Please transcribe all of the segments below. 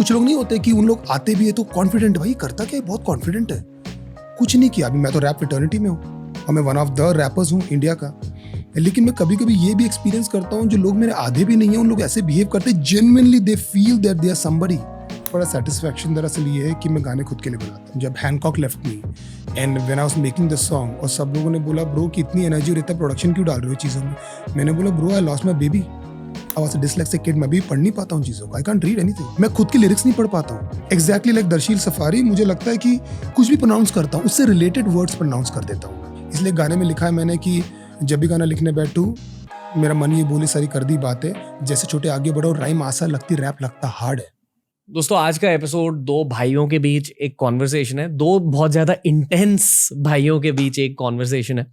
कुछ लोग नहीं होते कि उन लोग आते भी है तो कॉन्फिडेंट, भाई करता क्या है, बहुत कॉन्फिडेंट है, कुछ नहीं किया। अभी मैं तो रैप फ्रेटर्निटी में हूँ और मैं वन ऑफ द रैपर्स हूँ इंडिया का, लेकिन मैं कभी कभी ये भी एक्सपीरियंस करता हूँ जो लोग मेरे आधे भी नहीं है, उन लोग ऐसे बिहेव करते हैं, genuinely they feel that they are somebody. बड़ा सेटिस्फैक्शन दरअसल ये है कि मैं गाने खुद के लिए बनाता हूँ। जब Hancock left me and when I was making the song और सब लोगों ने बोला ब्रो कि इतनी एनर्जी और इतना प्रोडक्शन क्यों डाल रहे हो चीज़ों में, मैंने बोला bro I lost my baby, I was a dyslexic kid, मैं भी पढ़ नहीं पाता हूँ चीज़ों को, आई कांट रीड एनीथिंग, मैं खुद की लिरिक्स नहीं पढ़ पाता हूँ। एग्जैक्टली लाइक दर्शील सफारी, मुझे लगता है कि कुछ भी प्रोनाउंस करता हूँ उससे रिलेटेड वर्ड्स प्रोनाउंस कर देता हूँ। इसलिए गाने में लिखा है मैंने कि जब भी गाना लिखने बैठूँ मेरा मन ये बोले सारी कर दी बातें, जैसे छोटे आगे बढ़ो, राइम आसान लगती, रैप लगता हार्ड है। दोस्तों आज का एपिसोड दो भाइयों के बीच एक कॉन्वर्सेशन है, दो बहुत ज्यादा इंटेंस भाइयों के बीच एक कॉन्वर्सेशन है।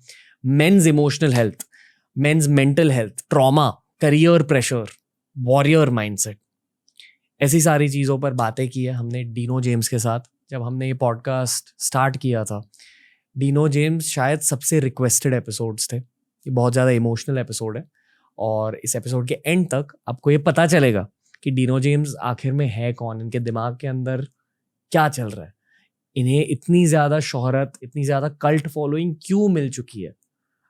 Men's emotional health, men's mental health, trauma, career pressure, warrior mindset, ऐसी सारी चीज़ों पर बातें की है हमने डीनो जेम्स के साथ। जब हमने ये पॉडकास्ट स्टार्ट किया था, डीनो जेम्स शायद सबसे रिक्वेस्टेड एपिसोड्स थे। ये बहुत ज़्यादा इमोशनल एपिसोड है और इस एपिसोड के एंड तक आपको ये पता चलेगा कि डीनो जेम्स आखिर में है कौन, इनके दिमाग के अंदर क्या चल रहा है, इन्हें इतनी ज़्यादा शोहरत, इतनी ज़्यादा कल्ट फॉलोइंग क्यों मिल चुकी है,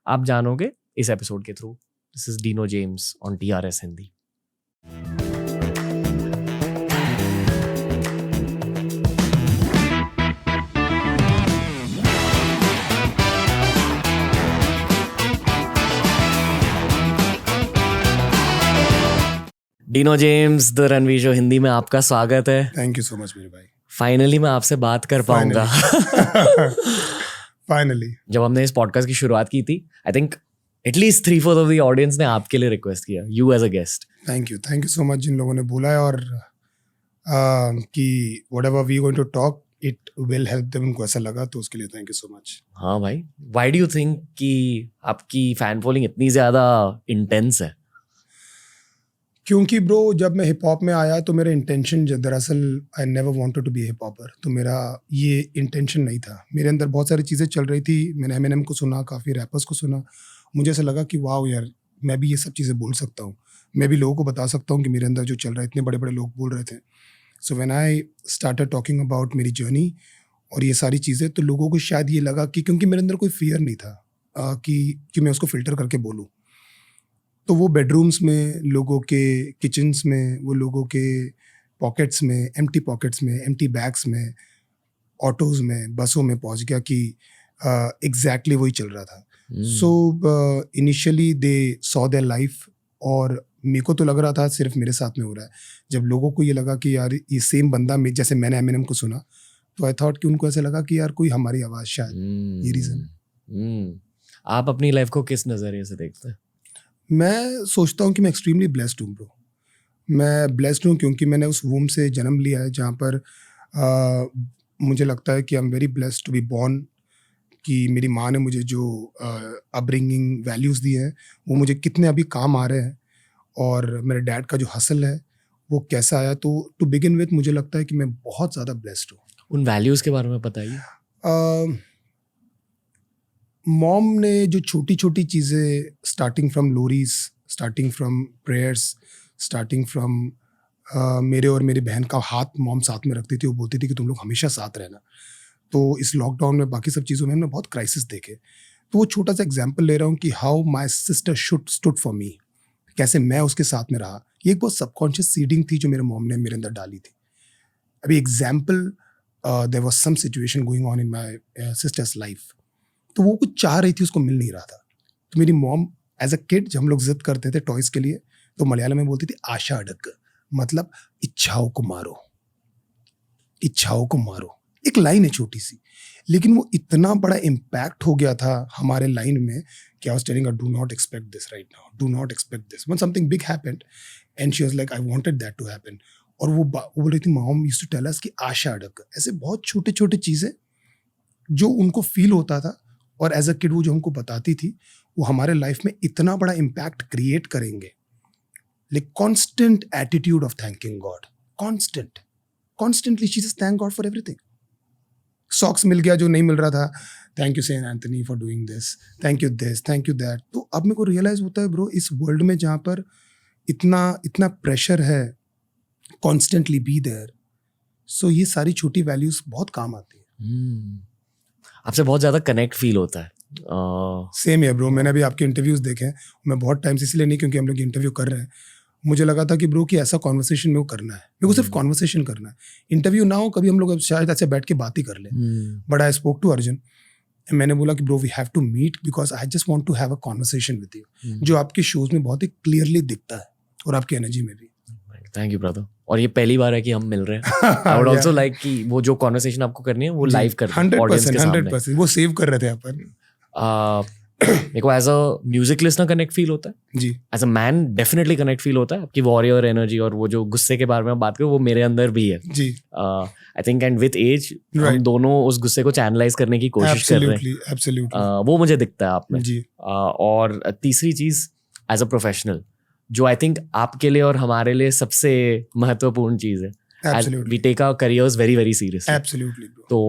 आप जानोगे इस एपिसोड के through. This is Dino James on TRS Hindi. Dino James the Ranveer show Hindi में आपका स्वागत है। थैंक यू सो मच मेरे भाई, फाइनली मैं आपसे बात कर पाऊंगा। फाइनली जब हमने इस पॉडकास्ट की शुरुआत की थी, I think at least 3/4 of the audience ने आपके लिए रिक्वेस्ट किया, you as a guest. Thank you so much जिन लोगों ने बोला है और कि whatever we going to talk it will help them, उनको ऐसा लगा तो उसके लिए थैंक यू सो मच। हाँ भाई, व्हाई डू यू थिंक कि आपकी फैन फॉलोइंग इतनी ज्यादा इंटेंस है? क्योंकि ब्रो जब मैं हिप हॉप में आया तो मेरा इंटेंशन दरअसल I never wanted to be hip hopper, तो मेरा ये इंटेंशन नहीं था। मेरे अंदर बहुत सारी चीज़ें चल रही थी, मैंने एमिनेम को सुना, काफ़ी रैपर्स को सुना, मुझे ऐसा लगा कि वाह यार मैं भी ये सब चीज़ें बोल सकता हूँ, मैं भी लोगों को बता सकता हूँ कि मेरे अंदर जो चल रहा है, इतने बड़े बड़े लोग बोल रहे थे। So when I started talking about मेरी जर्नी और ये सारी चीज़ें, तो लोगों को शायद ये लगा कि क्योंकि मेरे अंदर कोई फियर नहीं था कि मैं उसको फ़िल्टर करके बोलूँ, तो वो बेडरूम्स में, लोगों के किचन्स में, वो लोगों के पॉकेट्स में, एम्प्टी बैग्स में, ऑटोज़ में, बसों में पहुंच गया कि एग्जैक्टली वही चल रहा था। So initially they saw their life और मेरे को तो लग रहा था सिर्फ मेरे साथ में हो रहा है। जब लोगों को ये लगा कि यार ये सेम बंदा में, जैसे मैंने एमिनेम को सुना तो आई थॉट कि उनको ऐसा लगा कि यार कोई हमारी आवाज़, शायद ये रीज़न है। आप अपनी लाइफ को किस नज़रिए से देखते हैं? मैं सोचता हूँ कि मैं एक्सट्रीमली ब्लेस्ड हूँ ब्रो। मैं ब्लेस्ड हूँ क्योंकि मैंने उस वूम से जन्म लिया है जहाँ पर मुझे लगता है कि I am very blessed to be born, कि मेरी माँ ने मुझे जो अपब्रिंगिंग वैल्यूज़ दिए हैं वो मुझे कितने अभी काम आ रहे हैं, और मेरे डैड का जो हसल है वो कैसा आया। तो टू बिगिन विथ मुझे लगता है कि मैं बहुत ज़्यादा ब्लेस्ड हूँ। उन वैल्यूज़ के बारे में बताइए। मॉम ने जो छोटी छोटी चीज़ें, स्टार्टिंग फ्रॉम लोरीज, starting from prayers, starting from मेरे और मेरी बहन का हाथ मॉम साथ में रखती थी, वो बोलती थी कि तुम लोग हमेशा साथ रहना। तो इस लॉकडाउन में बाकी सब चीज़ों में हमने बहुत क्राइसिस देखे, तो वो छोटा सा एग्जाम्पल ले रहा हूँ कि how my sister stood for me, कैसे मैं उसके साथ में रहा। ये एक बहुत सबकॉन्शियस सीडिंग थी जो मेरे मॉम ने मेरे अंदर डाली थी। अभी example, there was some situation going on in my sister's life, तो वो कुछ चाह रही थी, उसको मिल नहीं रहा था। तो मेरी मॉम एज अ किड जब हम लोग जिद करते थे टॉयज के लिए, तो मलयालम में बोलती थी आशा अडक, मतलब इच्छाओं को मारो, इच्छाओं को मारो। एक लाइन है छोटी सी, लेकिन वो इतना बड़ा इम्पैक्ट हो गया था हमारे लाइन में कि I was telling her do not expect this right now, do not expect this, when something big happened and she was like I wanted that to happen. और वो बोल रही थी mom used to tell us कि आशा अडक। ऐसे बहुत छोटे छोटे चीज़ें जो उनको फील होता था और एज अ किड वो जो हमको बताती थी, वो हमारे लाइफ में इतना बड़ा इम्पैक्ट क्रिएट करेंगे। Like constant attitude of thanking God, constantly she just thank God for everything. Socks मिल गया जो नहीं मिल रहा था, thank you Saint Anthony for doing this, thank you this, thank you that. तो अब मेरे को रियलाइज होता है ब्रो, इस वर्ल्ड में जहाँ पर इतना प्रेशर है कॉन्स्टेंटली बी देयर, सो ये सारी छोटी वैल्यूज बहुत काम आती है। आपसे बहुत ज्यादा कनेक्ट फील होता है। सेम है ब्रो, मैंने अभी आपके इंटरव्यूज देखे हैं, मैं बहुत टाइम से, इसलिए नहीं क्योंकि हम लोग इंटरव्यू कर रहे हैं, मुझे लगा था कि ब्रो कि ऐसा कॉन्वर्सेशन मेरे को करना है, मेरे को सिर्फ कॉन्वर्सेशन करना है, इंटरव्यू ना हो, कभी हम लोग शायद ऐसे बैठ के बात ही कर लें। But I spoke to Arjun, मैंने बोला कि bro we have to meet because I just want to have a conversation with you, जो आपके शोज में बहुत ही क्लियरली दिखता है और आपकी एनर्जी में भी। Thank you brother. और ये पहली बार है कि हम मिल रहे हैं। आई वुड आल्सो लाइक कि वो जो कॉन्वर्सेशन आपको करनी है वो लाइव कर 100% वो सेव कर रहे थे अपन। मेरे को as a music listener connect feel होता है जी, as a man definitely connect feel होता है। आपकी वॉरियर एनर्जी और वो जो गुस्से के बारे में बात करो वो मेरे अंदर भी है जी। I think and with as हम Right. दोनों उस गुस्से को चैनलाइज करने की कोशिश कर रहे हैं। एब्सोल्युटली वो मुझे दिखता है आप में। जी। और तीसरी चीज एज अ प्रोफेशनल जो आई थिंक आपके लिए और हमारे लिए सबसे महत्वपूर्ण चीज है, we take our careers very very seriously. Absolutely तो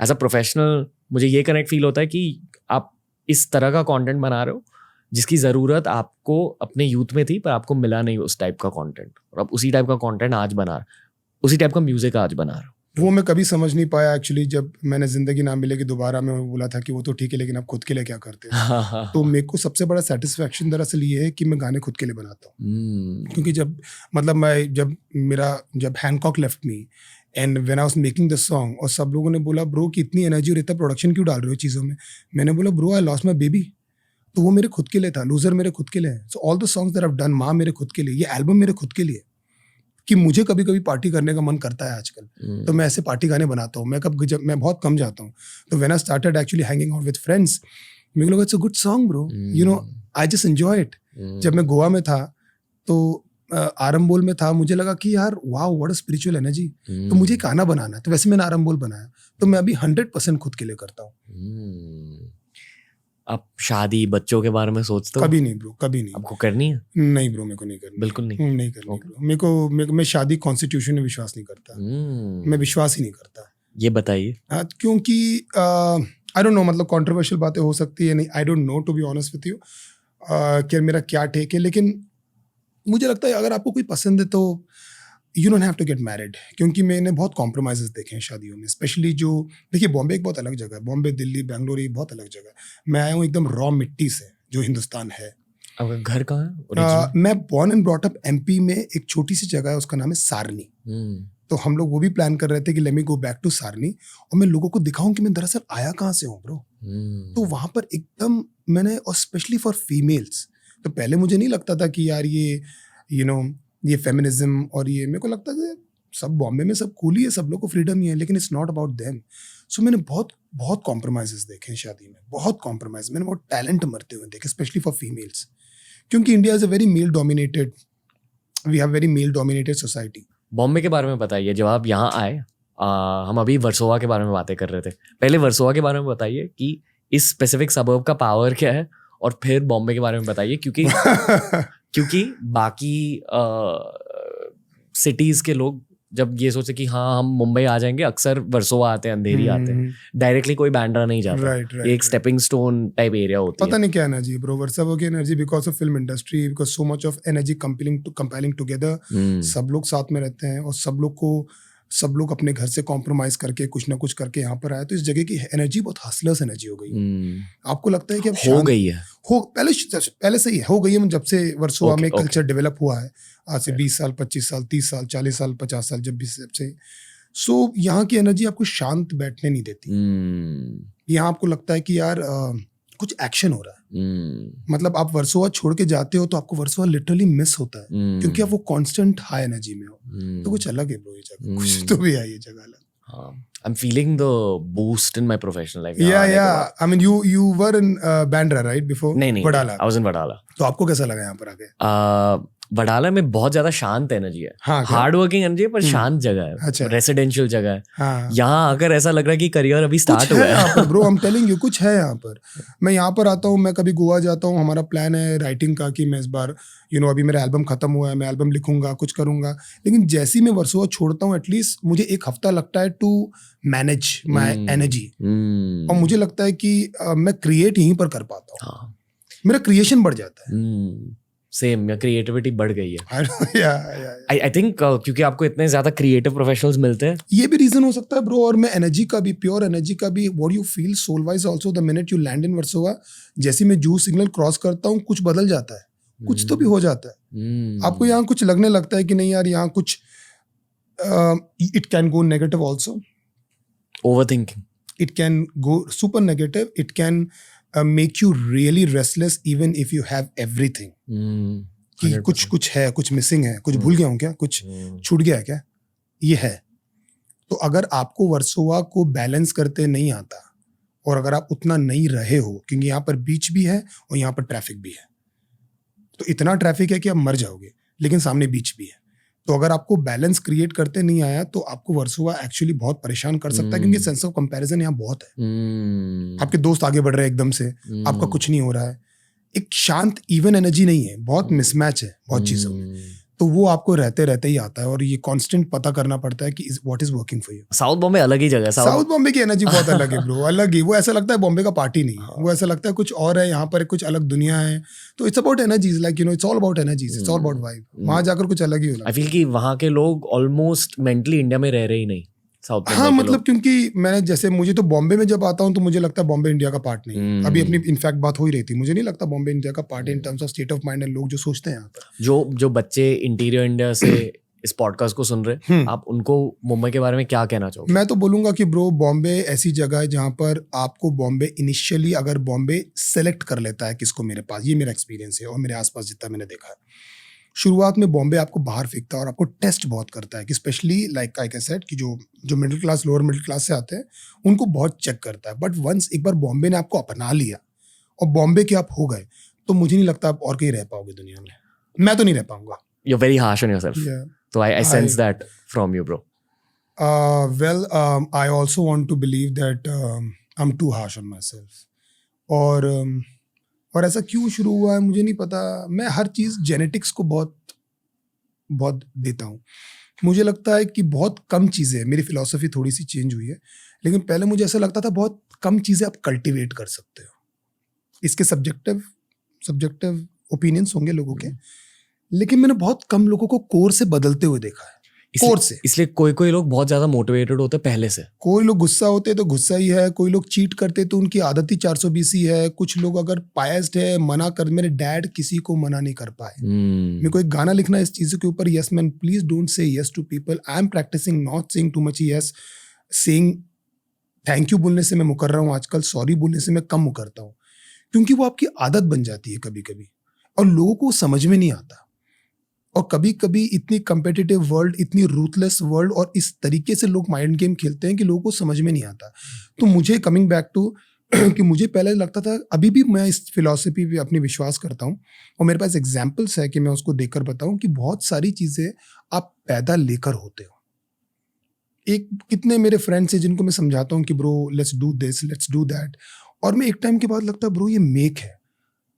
एज अ प्रोफेशनल मुझे ये कनेक्ट फील होता है कि आप इस तरह का कंटेंट बना रहे हो जिसकी ज़रूरत आपको अपने यूथ में थी पर आपको मिला नहीं उस टाइप का कंटेंट, और आप उसी टाइप का कंटेंट आज बना रहे हो, उसी टाइप का म्यूजिक आज बना रहे हो। वो मैं कभी समझ नहीं पाया एक्चुअली, जब मैंने जिंदगी ना मिलेगी दोबारा में बोला था कि वो तो ठीक है लेकिन आप खुद के लिए क्या करते हैं। तो मेरे को सबसे बड़ा सेटिस्फेक्शन दरअसल ये है कि मैं गाने खुद के लिए बनाता हूँ। क्योंकि जब Hancock left me and when I was making the song, और सब लोगों ने बोला ब्रो कि इतनी एनर्जी और इतना प्रोडक्शन क्यों डाल रहे हो चीज़ों में, मैंने बोला bro I lost my baby, तो वो मेरे खुद के लिए था, लूजर मेरे खुद के लिए है। So all the songs that I have done, माँ मेरे खुद के लिए, ये एल्बम मेरे खुद के लिए, कि मुझे कभी कभी पार्टी करने का मन करता है आजकल, तो मैं ऐसे पार्टी गाने बनाता हूँ। मैं बहुत कम जाता हूँ, तो when I started actually hanging out with friends, मेरे को लगा it's a good song bro, you know I just enjoy it. जब मैं गोवा में था तो आरंबोल में था, मुझे लगा कि यार wow what a spiritual energy, तो मुझे गाना बनाना है, तो वैसे मैंने आरंबोल बनाया। तो मैं अभी 100% खुद के लिए करता हूँ। आप शादी बच्चों के बारे में सोचते हो? कभी नहीं ब्रो, कभी नहीं। आपको करनी है? नहीं ब्रो, मेरे को नहीं करनी, बिल्कुल नहीं, नहीं करनी ब्रो। मेरे को मैं शादी कॉन्स्टिट्यूशन में विश्वास नहीं करता, मैं विश्वास ही नहीं करता। ये बताइए। क्योंकि आई डोंट नो, मतलब कंट्रोवर्शियल बातें हो सकती है, नहीं I don't know to be honest with you कि मेरा क्या टेक है, लेकिन मुझे लगता है अगर आपको कोई पसंद है तो you don't have to get married. क्योंकि मैंने बहुत कॉम्प्रोमाइजेस देखे हैं शादियों में, स्पेशली जो देखिए बॉम्बे एक बहुत अलग जगह है, बॉम्बे दिल्ली बैंगलोर ये बहुत अलग जगह है। मैं आया हूँ एकदम रॉ मिट्टी से जो हिंदुस्तान है। आपका घर कहाँ है? मैं born and brought up MP में, एक छोटी सी जगह है उसका नाम है सारनी। तो हम लोग वो भी प्लान कर रहे थे कि let me go back to Sarni और मैं लोगों को दिखाऊं कि मैं दरअसल आया कहाँ से हूँ ब्रो। तो वहां पर एकदम मैंने, और स्पेशली फॉर फीमेल्स, तो पहले मुझे नहीं लगता था कि यार ये यू नो ये फेमिनिज्म, और ये मेरे को लगता है सब बॉम्बे में सब कूल ही है, सब लोग को फ्रीडम ही है, लेकिन इट्स नॉट अबाउट देम। सो मैंने बहुत कॉम्प्रोमाइजेस देखे हैं शादी में, बहुत कॉम्प्रोमाइज, मैंने बहुत टैलेंट मरते हुए देखे, स्पेशली फॉर फीमेल्स, क्योंकि India is a very male dominated, we have very male dominated society. Bombay के बारे में बताइए, जब आप यहाँ आए, हम अभी वर्सोवा के बारे में बातें कर रहे थे, पहले वर्सोवा के बारे में बताइए कि इस स्पेसिफिक सबर्ब का पावर क्या है, और फिर बॉम्बे के बारे में बताइए, क्योंकि बाकी सिटीज के लोग जब ये सोचे कि हाँ हम मुंबई आ जाएंगे, अक्सर वर्सोवा आते हैं, अंधेरी आते हैं, डायरेक्टली कोई बांद्रा नहीं जाता। एक स्टेपिंग स्टोन टाइप एरिया होती है। पता नहीं क्या एनर्जी ब्रो, वर्सोवा की energy, because of film industry, because so much of energy compiling together, सब लोग साथ में रहते हैं, और सब लोग अपने घर से कॉम्प्रोमाइज करके कुछ ना कुछ करके यहाँ पर आए, तो इस जगह की एनर्जी बहुत हसलर्स एनर्जी हो गई। आपको लगता है कि अब हो गई है? पहले से ही हो गई है, जब से वर्सोवा में कल्चर डेवलप हुआ है, आज से 20 साल 25 साल 30 साल 40 साल 50 साल, जब से सो यहाँ की एनर्जी आपको शांत बैठने नहीं देती। यहाँ आपको लगता है कि यार कुछ एक्शन हो रहा है। मतलब आप वर्सोवा छोड़ के जाते हो तो आपको वर्सोवा लिटरली मिस होता है, क्योंकि आप वो कांस्टेंट हाई एनर्जी में हो। तो कुछ अलग है ब्रो ये जगह, कुछ तो भी है ये जगह अलग। I'm feeling the boost in my professional life. Yeah. I mean, you were in Bandra, right? Before? नहीं, Vadala. I was in Vadala. तो आपको कैसा लगा यहाँ पर आके? वडाला में बहुत ज्यादा शांत एनर्जी है, हाँ, हार्ड वर्किंग एनर्जी है, पर शांत जगह है, अच्छा, रेसिडेंशियल जगह है। हाँ, यहाँ आकर ऐसा लग रहा है कि करियर अभी स्टार्ट हुआ है यहाँ पर ब्रो, I'm telling you, कुछ है यहाँ पर। मैं यहाँ पर आता हूँ, मैं कभी गोवा जाता हूँ, हमारा प्लान है राइटिंग का कि मैं इस बार अभी मेरा एल्बम खत्म हुआ है, मैं एल्बम लिखूंगा, कुछ करूंगा, लेकिन जैसे ही मैं वर्सोवा छोड़ता हूँ, एटलीस्ट मुझे एक हफ्ता लगता है टू मैनेज माई एनर्जी, और मुझे लगता है कि मैं क्रिएट यहीं पर कर पाता हूँ, मेरा क्रिएशन बढ़ जाता है। सेम या क्रिएटिविटी बढ़ गई है? yeah. आई थिंक क्योंकि आपको इतने ज्यादा क्रिएटिव प्रोफेशनल्स मिलते हैं. ये भी रीजन हो सकता है ब्रो. और मैं एनर्जी का भी, प्योर एनर्जी का भी, what you feel soul wise also, the minute you land in Versova, जैसे मैं जू सिग्नल क्रॉस करता हूँ कुछ बदल जाता है, कुछ तो भी हो जाता है. आपको यहाँ कुछ लगने लगता है कि नहीं यार यहाँ कुछ, it can go negative also. Overthinking. It can go super negative. It can make you really restless even if you have everything. कि कुछ है, कुछ मिसिंग है, कुछ भूल गया हूँ क्या, कुछ छूट गया है क्या, ये है. तो अगर आपको वर्सोवा को बैलेंस करते नहीं आता और अगर आप उतना नहीं रहे हो, क्योंकि यहाँ पर बीच भी है और यहाँ पर ट्रैफिक भी है, तो इतना ट्रैफिक है कि आप मर जाओगे, लेकिन सामने बीच भी है. तो अगर आपको बैलेंस क्रिएट करते नहीं आया तो आपको वर्सोवा एक्चुअली बहुत परेशान कर सकता है, क्योंकि सेंस ऑफ कंपैरिजन यहाँ बहुत है. आपके दोस्त आगे बढ़ रहे हैं एकदम से, आपका कुछ नहीं हो रहा है. एक शांत इवन एनर्जी नहीं है, बहुत मिसमैच है बहुत चीजों में. तो वो आपको रहते रहते ही आता है और ये कांस्टेंट पता करना पड़ता है कि what is working for you. South Bombay अलग ही जगह है. साउथ बॉम्बे की एनर्जी बहुत अलग है ब्रो, अलग ही. वो ऐसा लगता है बॉम्बे का पार्टी नहीं है, वो ऐसा लगता है कुछ और है, यहाँ पर कुछ अलग दुनिया है. तो it's about energies, like you know, it's all about energies, it's all about vibe. वहां जाकर कुछ अलग ही होगा. आई फील कि वहाँ के लोग ऑलमोस्ट मेंटली इंडिया में रह रहे ही नहीं. हाँ मतलब क्योंकि मैंने जैसे, मुझे तो बॉम्बे में जब आता हूँ तो मुझे लगता है बॉम्बे इंडिया का पार्ट नहीं. अभी अपनी इनफैक्ट बात हो ही रही थी, मुझे नहीं लगता बॉम्बे इंडिया का part in terms of state of mind. And लोग जो सोचते हैं यहाँ पर, जो बच्चे इंटीरियर इंडिया से इस पॉडकास्ट को सुन रहे हैं, आप उनको मुंबई के बारे में क्या कहना चाहोगे? मैं तो बोलूंगा कि ब्रो, बॉम्बे ऐसी जगह है जहाँ पर आपको बॉम्बे इनिशियली, अगर बॉम्बे सेलेक्ट कर लेता है किसको मेरे पास, ये मेरा एक्सपीरियंस है और मेरे आसपास जितना मैंने देखा है, शुरुआत में बॉम्बे आपको बाहर फेंकता है और आपको टेस्ट बहुत करता है कि स्पेशली लाइक आई सेड कि जो middle class, lower middle class से आते हैं उनको बहुत चेक करता है. बट वंस एक बार बॉम्बे ने आपको अपना लिया और बॉम्बे के आप हो गए, तो मुझे नहीं लगता आप और कहीं रह पाओगे दुनिया में. मैं तो नहीं रह पाऊंगा. You are very harsh on yourself. So I sense that from you, bro. Well, I also want to believe that I'm too harsh on myself. और ऐसा क्यों शुरू हुआ है मुझे नहीं पता. मैं हर चीज़ जेनेटिक्स को बहुत बहुत देता हूँ. मुझे लगता है कि बहुत कम चीज़ें, मेरी फिलॉसफी थोड़ी सी चेंज हुई है, लेकिन पहले मुझे ऐसा लगता था बहुत कम चीज़ें आप कल्टिवेट कर सकते हो. इसके सब्जेक्टिव ओपिनियंस होंगे लोगों के, लेकिन मैंने बहुत कम लोगों को कोर से बदलते हुए देखा है. कोर से. इसलिए कोई लोग बहुत ज्यादा मोटिवेटेड होते हैं पहले से. कोई लोग गुस्सा होते तो गुस्सा ही है, कोई लोग चीट करते तो उनकी आदत ही 420 ही है, कुछ लोग अगर पायस्ड है मना कर, मेरे डैड किसी को मना नहीं कर पाए. मेरे को एक गाना लिखना है इस चीज के ऊपर, yes man please don't say yes to people. I am practising not saying too much yes. Saying thank you बोलने से मैं मुकर रहा हूँ आजकल, सॉरी बोलने से मैं कम मुकरता हूँ, क्योंकि वो आपकी आदत बन जाती है कभी कभी और लोगों को समझ में नहीं आता. और कभी कभी इतनी कंपेटिटिव वर्ल्ड, इतनी रूथलेस वर्ल्ड और इस तरीके से लोग माइंड गेम खेलते हैं कि लोगों को समझ में नहीं आता. तो मुझे कमिंग बैक टू कि मुझे पहले लगता था, अभी भी मैं इस फिलॉसफी पे अपनी विश्वास करता हूँ और मेरे पास एग्जाम्पल्स है कि मैं उसको देखकर बताऊं कि बहुत सारी चीज़ें आप पैदा लेकर होते हो. एक कितने मेरे फ्रेंड्स हैं जिनको मैं समझाता हूँ कि bro let's do this, let's do that, और मैं एक टाइम के बाद लगता है ब्रो ये मेक है.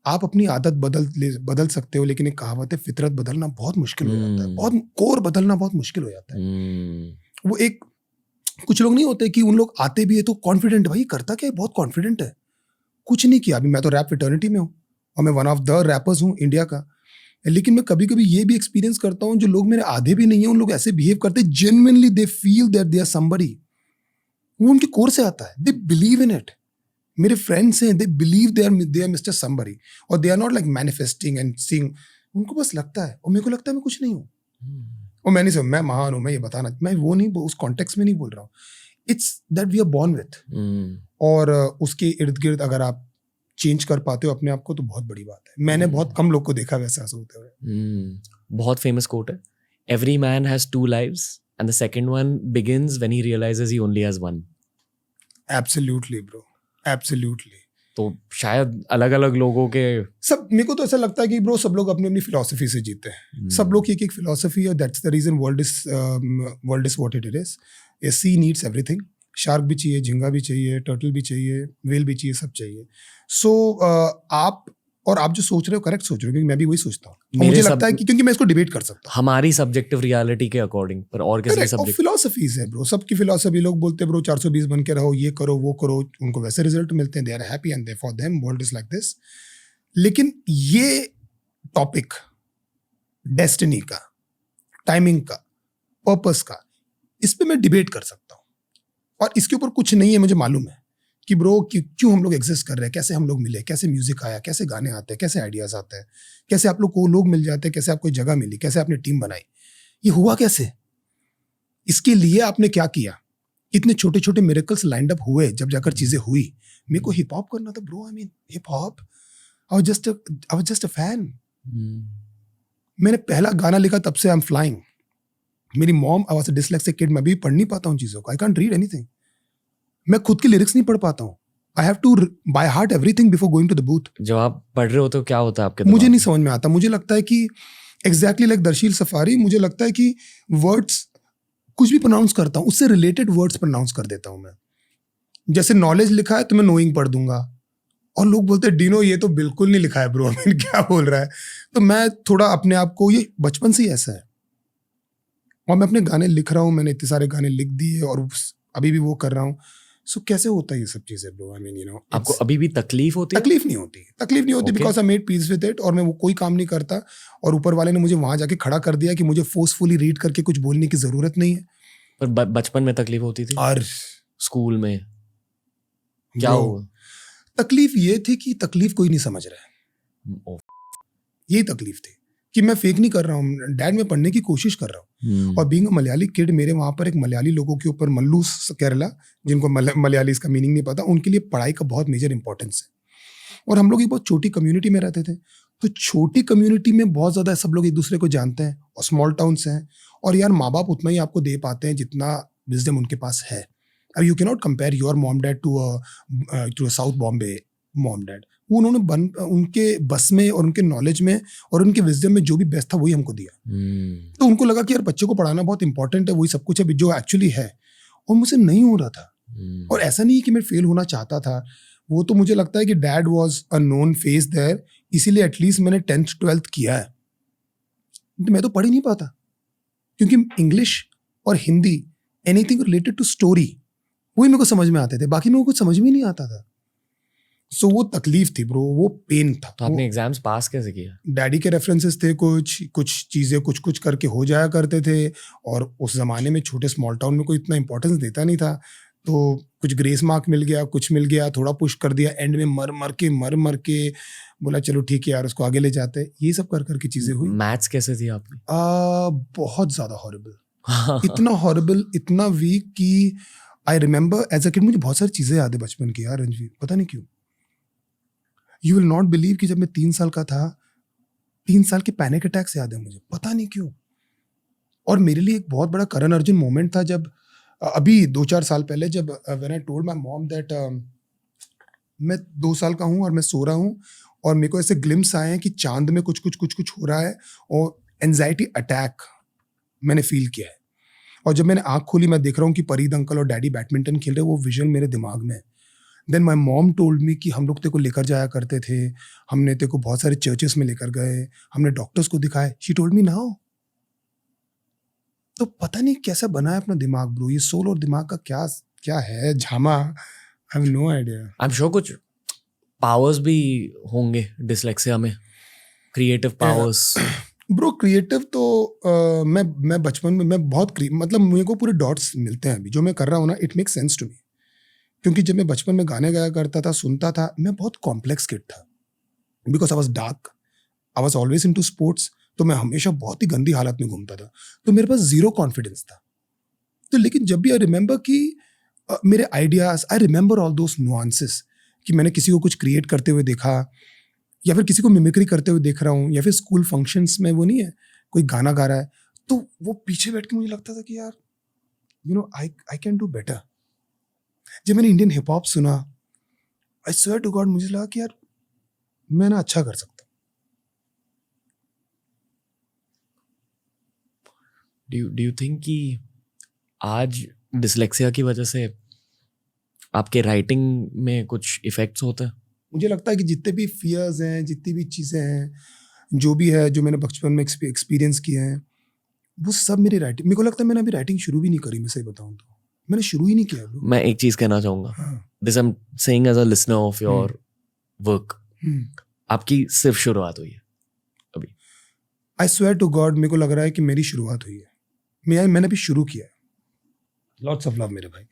आप अपनी आदत बदल सकते हो, लेकिन एक कहावत है फितरत बदलना बहुत मुश्किल हो जाता है. बहुत कोर बदलना बहुत मुश्किल हो जाता है. वो एक कुछ लोग नहीं होते कि उन लोग आते भी है तो कॉन्फिडेंट, भाई करता क्या है, बहुत कॉन्फिडेंट है, कुछ नहीं किया. अभी मैं तो रैप फिटर्निटी में हूँ और मैं वन ऑफ द रैपर्स हूँ इंडिया का, लेकिन मैं कभी कभी ये भी एक्सपीरियंस करता हूँ जो लोग मेरे आधे भी नहीं है, उन लोग ऐसे बिहेव करते हैं genuinely they feel that they are somebody. वो उनके कोर से आता है, दे बिलीव इन इट. मेरे फ्रेंड्स हैं, they believe they are mister somebody और they are not like manifesting and seeing. उनको बस लगता है और मेरे को लगता है मैं कुछ नहीं हूँ. और मैं नहीं समझ मैं महान हूँ, मैं ये बताना, मैं वो नहीं, उस कॉन्टेक्स्ट में नहीं बोल रहा हूँ. It's that we are born with. और उसके इर्द गिर्द अगर आप चेंज कर पाते हो अपने आप को तो बहुत बड़ी बात है. मैंने बहुत कम लोग को देखा वैसा होते हुए. बहुत फेमस कोट है, every man has two lives and the second one begins when he realises he only has one. Absolutely bro, absolutely. तो शायद अलग अलग लोगों के सब, मेरे को तो ऐसा लगता है कि ब्रो सब लोग अपनी अपनी फिलॉसफी से जीते हैं. सब लोग की एक फिलॉसफी है. That's the reason world is what it is. A sea needs everything. शार्क भी चाहिए, झींगा भी चाहिए, टर्टल भी चाहिए, वेल भी चाहिए, सब चाहिए. सो आप जो सोच रहे हो करेक्ट सोच रहे हो, क्योंकि मैं भी वही सोचता हूँ. मुझे लगता है कि क्योंकि मैं इसको डिबेट कर सकता हूँ हमारी सब्जेक्टिव रियलिटी के अकॉर्डिंग, पर और किसी सब्जेक्ट फिलॉसफीज है ब्रो. सबकी फिलॉसफी. लोग बोलते हैं ब्रो 420 बन के रहो, ये करो वो करो, उनको वैसे रिजल्ट मिलते हैं, they are happy and they for them world is like this. लेकिन ये टॉपिक, डेस्टिनी का, टाइमिंग का, पर्पस का, इस पे मैं डिबेट कर सकता हूँ और इसके ऊपर कुछ नहीं है, मुझे मालूम है कि ब्रो क्यों हम लोग एग्जिस्ट कर रहे हैं, कैसे हम लोग मिले, कैसे म्यूजिक आया, कैसे गाने आते हैं, कैसे आइडियाज आते हैं, कैसे आप लोग को लोग मिल जाते हैं, कैसे आपको जगह मिली, कैसे आपने टीम बनाई, ये हुआ कैसे, इसके लिए आपने क्या किया, इतने छोटे छोटे मिरेकल्स लाइंड अप हुए, जब जाकर चीजें हुई। मेरे को हिप हॉप करना था bro, I mean hip hop, I was just a fan. मैंने पहला गाना लिखा तब से आई एम फ्लाइंग। मेरी mom, I was a dyslexic kid, मैं भी पढ़ नहीं पाता हूँ चीजों को, आई कांट रीड एनीथिंग, मैं खुद की लिरिक्स नहीं पढ़ पाता हूँ, I have to by heart everything before going to the booth. जब आप पढ़ रहे हो तो क्या होता है आपके मुझे दिमाग नहीं में? समझ में आता, मुझे लगता है कि एग्जैक्टली लाइक दर्शील सफारी, मुझे लगता है कि वर्ड्स कुछ भी प्रोनाउंस करता हूँ, उससे रिलेटेड वर्ड्स प्रोनाउंस कर देता हूँ मैं। जैसे नॉलेज लिखा है तो मैं नोइंग पढ़ दूंगा, और लोग बोलते हैं डीनो ये तो बिल्कुल नहीं लिखा है ब्रो, मैं क्या बोल रहा है। तो मैं थोड़ा अपने आप को, ये बचपन से ही ऐसा है, और मैं अपने गाने लिख रहा हूँ, मैंने इतने सारे गाने लिख दिए और अभी भी वो कर रहा हूँ। सो कैसे होता है ये सब चीजें bro, I mean you know, आपको अभी भी तकलीफ होती है? तकलीफ नहीं होती, तकलीफ नहीं होती, Okay. Because I made peace with it, और मैं वो कोई काम नहीं करता, और ऊपर वाले ने मुझे वहां जाके खड़ा कर दिया कि मुझे फोर्सफुली रीड करके कुछ बोलने की जरूरत नहीं है। पर बचपन में तकलीफ होती थी? और स्कूल में क्या Bro, हुआ? तकलीफ ये थी कि तकलीफ कोई नहीं समझ रहा है, ओ, यही तकलीफ थी कि मैं फेक नहीं कर रहा हूँ डैड, मैं पढ़ने की कोशिश कर रहा हूँ। और बीइंग अ मलयाली किड, मेरे वहाँ पर एक मलयाली लोगों के ऊपर, मल्लू केरला, जिनको मलयाली इसका मीनिंग नहीं पता, उनके लिए पढ़ाई का बहुत मेजर इंपॉर्टेंस है। और हम लोग एक बहुत छोटी कम्युनिटी में रहते थे, तो छोटी कम्युनिटी में बहुत ज़्यादा सब लोग एक दूसरे को जानते हैं, और स्मॉल टाउन्स हैं, और यार माँ बाप उतना ही आपको दे पाते हैं जितना विजडम उनके पास है। अब you can not compare your mom dad to a south Bombay mom dad. वो उन्होंने उनके बस में और उनके नॉलेज में और उनके विजडम में जो भी बेस्ट था वही हमको दिया। तो उनको लगा कि यार बच्चे को पढ़ाना बहुत इंपॉर्टेंट है, वही सब कुछ है जो एक्चुअली है, और मुझसे नहीं हो रहा था। और ऐसा नहीं है कि मैं फेल होना चाहता था, वो तो मुझे लगता है कि dad was a known face there, इसीलिए एटलीस्ट मैंने 10th 12th किया है। तो मैं तो पढ़ ही नहीं पाता, क्योंकि इंग्लिश और Hindi, anything related to story, वही मेरे को समझ में आते थे, बाकी मेरे को कुछ समझ में नहीं आता था। सो वो तकलीफ थी ब्रो, वो पेन था। तो आपने एग्जाम्स पास कैसे किया? डैडी के रेफरेंसेस थे, कुछ चीज़ें कुछ करके हो जाया करते थे, और उस ज़माने में छोटे स्मॉल टाउन में कोई इतना इंपॉर्टेंस देता नहीं था, तो कुछ ग्रेस मार्क मिल गया, कुछ मिल गया, थोड़ा पुश कर दिया, एंड में मर के बोला चलो ठीक है यार उसको आगे ले जाते हैं। ये सब कर करके चीज़ें हुई। मैथ्स कैसे थी आपकी? बहुत ज़्यादा हॉरिबल, इतना हॉरिबल, इतना वीक कि I remember as a kid, मुझे बहुत सारी चीज़ें याद है बचपन की यार रणवीर, पता नहीं क्यों। यू विल नॉट बिलीव कि जब मैं 3 साल का था, 3 साल के पैनिक अटैक्स याद है मुझे, पता नहीं क्यों। और मेरे लिए एक बहुत बड़ा करण अर्जुन मोमेंट था, जब अभी 2-4 साल पहले, जब when I told my mom that मैं 2 साल का हूँ और मैं सो रहा हूँ, और मेरे को ऐसे ग्लिम्स आए हैं कि चांद में कुछ हो रहा है, और एंजाइटी अटैक मैंने फील किया है। और जब मैंने आँख खोली, मैं देख रहा हूँ कि परीद अंकल और डैडी बैडमिंटन खेल रहे हैं, वो विजन मेरे दिमाग में है। Then my mom told me कि हम लोग तेरे को लेकर जाया करते थे, हमने तेरे को बहुत सारे चर्चेस में लेकर गए, हमने डॉक्टर्स को दिखाए। She told me now. तो पता नहीं कैसा बना है अपना दिमाग ब्रो, ये सोल और दिमाग का क्या है झामा, I have no idea. I am sure कुछ पावर्स भी होंगे डिसलेक्सिया में, क्रिएटिव पावर्स। ब्रो क्रिएटिव तो मैं बचपन में मैं बहुत मतलब मेरे को पूरे डॉट्स मिलते हैं अभी, जो मैं कर रहा हूँ ना, it makes sense to me. क्योंकि जब मैं बचपन में गाने गाया करता था, सुनता था, मैं बहुत कॉम्प्लेक्स किड था, because I was dark, I was always into sports, तो मैं हमेशा बहुत ही गंदी हालत में घूमता था, तो मेरे पास जीरो कॉन्फिडेंस था। तो लेकिन जब भी आई रिमेंबर कि मेरे ideas, I remember all those nuances, कि मैंने किसी को कुछ क्रिएट करते हुए देखा, या फिर किसी को मिमिक्री करते हुए देख रहा हूँ, या फिर स्कूल फंक्शंस में वो नहीं है कोई गाना गा रहा है, तो वो पीछे बैठ के मुझे लगता था कि यार you know I can do better. जब मैंने इंडियन हिप हॉप सुना, आई स्वेयर टू गॉड, मुझे लगा कि यार मैं ना अच्छा कर सकता। डू यू थिंक कि आज डिसलेक्सिया की वजह से आपके राइटिंग में कुछ इफेक्ट्स होते हैं? मुझे लगता है कि जितने भी फियर्स हैं, जितनी भी चीज़ें हैं, जो भी है, जो मैंने बचपन में एक्सपीरियंस किए हैं, वो सब मेरी राइटिंग, मेरे को लगता है मैंने अभी राइटिंग शुरू भी नहीं करी, मैं सही बताऊं तो मैंने शुरू ही नहीं किया ब्रो। मैं एक चीज कहना चाहूंगा, हाँ। This I am saying as a listener of your work, आपकी सिर्फ शुरुआत हुई है अभी, आई स्वेयर टू गॉड मेरे को लग रहा है कि मेरी शुरुआत हुई है, मैंने भी शुरू किया है. लॉट्स ऑफ लव मेरे भाई.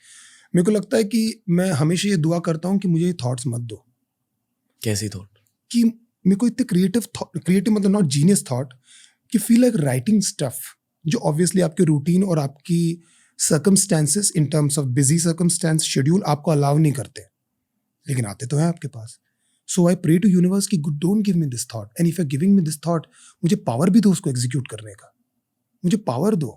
मेरे को लगता है कि मैं हमेशा ये दुआ करता हूँ कि मुझे ये थॉट्स मत दो. कैसी थॉट? कि मेरे को इतने क्रिएटिव मतलब नॉट जीनियस थॉट, कि फील लाइक राइटिंग स्टफ जो ऑब्वियसली आपके रूटीन और आपकी circumstances in terms of busy circumstance schedule आपको अलाउ नहीं करते, लेकिन आते तो हैं आपके पास. So I pray to universe कि don't give me this thought, and if you are giving me this thought, मुझे पावर भी दो उसको एग्जीक्यूट करने का. मुझे पावर दो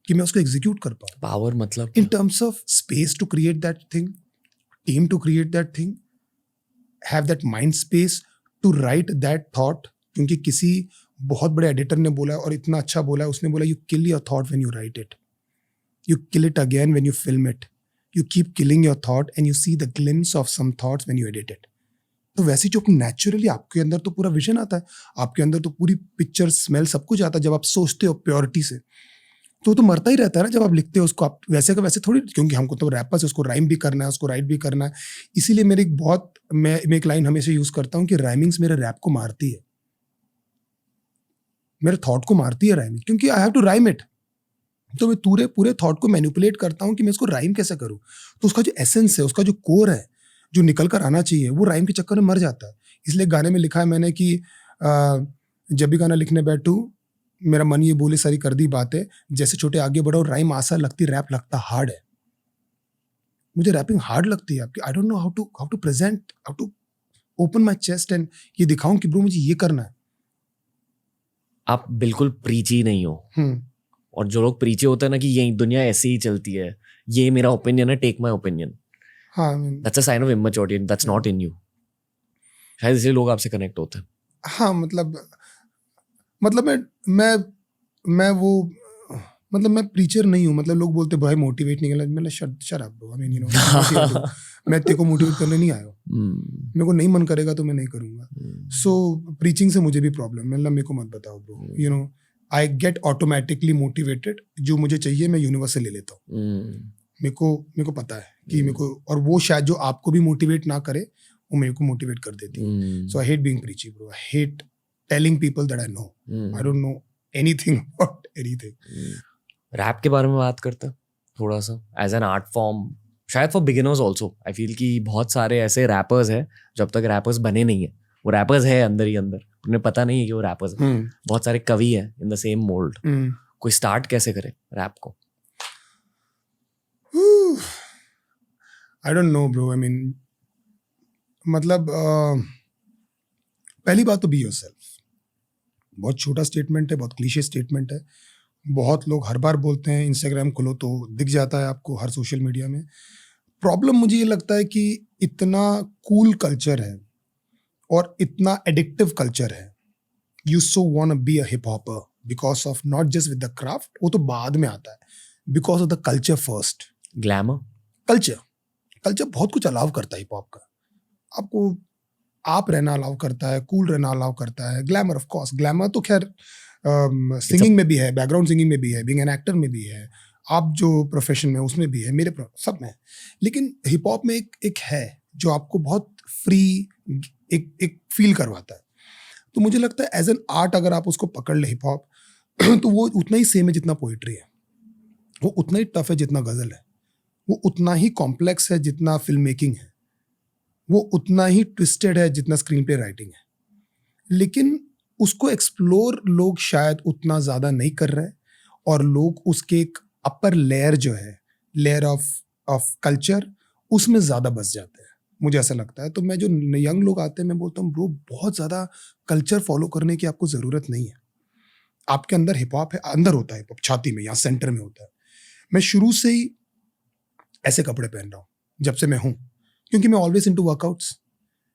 कि मैं उसको एग्जीक्यूट कर पाऊँ. पावर मतलब in terms of space to create that thing, team to create that thing, have that mind space to write that thought. क्योंकि किसी बहुत बड़े एडिटर ने बोला और इतना अच्छा बोला, उसने बोला you kill your thought when you write it, you kill it again when you film it, you keep killing your thought and you see the glimpse of some thoughts when you edit it. तो वैसे जो naturally आपके अंदर तो पूरा vision आता है, आपके अंदर तो पूरी पिक्चर स्मेल सब कुछ आता है जब आप सोचते हो प्योरिटी से. तो मरता ही रहता है ना जब आप लिखते हो उसको. आप वैसे का वैसे थोड़ी, क्योंकि हमको तो रैपर्स उसको राइम भी करना है, उसको राइट भी करना है. इसीलिए मेरी मैं एक लाइन हमेशा यूज करता हूँ कि राइमिंग्स मेरे रैप को मारती है, मेरे थॉट को मारती है राइमिंग, क्योंकि I have to rhyme it. तो मैं पूरे थॉट को मैनिपुलेट करता हूँ कि मैं इसको राइम कैसे करूँ. तो उसका जो एसेंस है, उसका जो कोर है, जो निकल कर आना चाहिए, वो राइम के चक्कर में मर जाता है. इसलिए गाने में लिखा है मैंने कि जब भी गाना लिखने बैठूं मेरा मन ये बोले सारी कर दी बातें, जैसे छोटे आगे बढ़ो राइम आसान लगती, रैप लगता हार्ड है. मुझे रैपिंग हार्ड लगती है आपकी. I don't know how to present, how to open my chest and ये दिखाऊं कि ब्रो मुझे ये करना है. आप बिल्कुल प्रीची नहीं हो. और जो लोग प्रीची होते हैं ना कि ये दुनिया ऐसे ही चलती है, ये मेरा ओपिनियन है, टेक माय ओपिनियन, हाँ, that's a sign of immaturity, that's not in you. शायद इसलिए लोग आपसे कनेक्ट होते हैं. हाँ, मतलब मैं वो मतलब मैं प्रीचर नहीं हूँ. मतलब लोग बोलते भाई मोटिवेट नहीं करना, मैंने shut up bro. I mean you know मैं तेरे को मोटिवेट करने नहीं आया हूँ. मेरे को नहीं मन करेगा तो मैं नहीं करूँगा. सो प्रीचिंग से मुझे भी प्रॉब्लम, मतलब मेरे को मत बताओ bro. You know I get automatically motivated. जो मुझे चाहिए मैं यूनिवर्स से ले लेता हूँ. मेरे को पता है कि मेरे को, और वो शायद जो आपको भी मोटिवेट ना करे वो मेरे को मोटिवेट कर देती है. So I hate being preachy bro. I hate telling people that I know. I don't know anything about anything. Rap के बारे में बात करते हैं थोड़ा सा, एज एन आर्ट फॉर्म, शायद for beginners also. I feel कि बहुत सारे ऐसे रैपर्स हैं, जब तक रैपर्स बने नहीं है वो रैपर्स है अंदर ही अंदर, उन्हें पता नहीं है कि वो रैपर्स हैं. बहुत सारे कवि हैं इन द सेम मोल्ड. कोई स्टार्ट कैसे करे रैप को? आई don't know bro. I mean मतलब पहली बात तो बी योरसेल्फ. बहुत छोटा स्टेटमेंट है, बहुत क्लीशे स्टेटमेंट है. बहुत लोग हर बार बोलते हैं, इंस्टाग्राम खोलो तो दिख जाता है आपको हर सोशल मीडिया में. प्रॉब्लम मुझे ये लगता है कि इतना कूल कल्चर है और इतना एडिक्टिव कल्चर है. You so want be a hip hopper because of not just with the craft, वो तो बाद में आता है, because of the culture first. Glamour culture बहुत कुछ अलाउ करता है हिप हॉप का. आपको आप रहना अलाउ करता है, कूल रहना अलाउ करता है. ग्लैमर ऑफ कोर्स, ग्लैमर तो खैर सिंगिंग में भी है, बैकग्राउंड सिंगिंग में भी है, बीइंग एन एक्टर में भी है, आप जो प्रोफेशन में उसमें भी है, मेरे सब में है. लेकिन हिप हॉप में एक है जो आपको बहुत फ्री एक फील करवाता है. तो मुझे लगता है एज एन आर्ट अगर आप उसको पकड़ ले हिप हॉप तो वो उतना ही सेम है जितना पोइट्री है, वो उतना ही टफ है जितना गजल है, वो उतना ही कॉम्प्लेक्स है जितना फिल्म मेकिंग है, वो उतना ही ट्विस्टेड है जितना स्क्रीन प्ले राइटिंग है. लेकिन उसको एक्सप्लोर लोग शायद उतना ज़्यादा नहीं कर रहे हैं, और लोग उसके एक अपर लेयर जो है, लेयर ऑफ कल्चर, उसमें ज़्यादा बस जाते हैं, मुझे ऐसा लगता है. तो मैं जो यंग लोग आते हैं मैं बोलता हूँ ब्रो बहुत ज़्यादा कल्चर फॉलो करने की आपको ज़रूरत नहीं है. आपके अंदर हिप हॉप है, अंदर होता है हिप हॉप, छाती में या सेंटर में होता है. मैं शुरू से ही ऐसे कपड़े पहन रहा हूँ जब से मैं हूँ, क्योंकि मैं ऑलवेज इनटू वर्कआउट्स.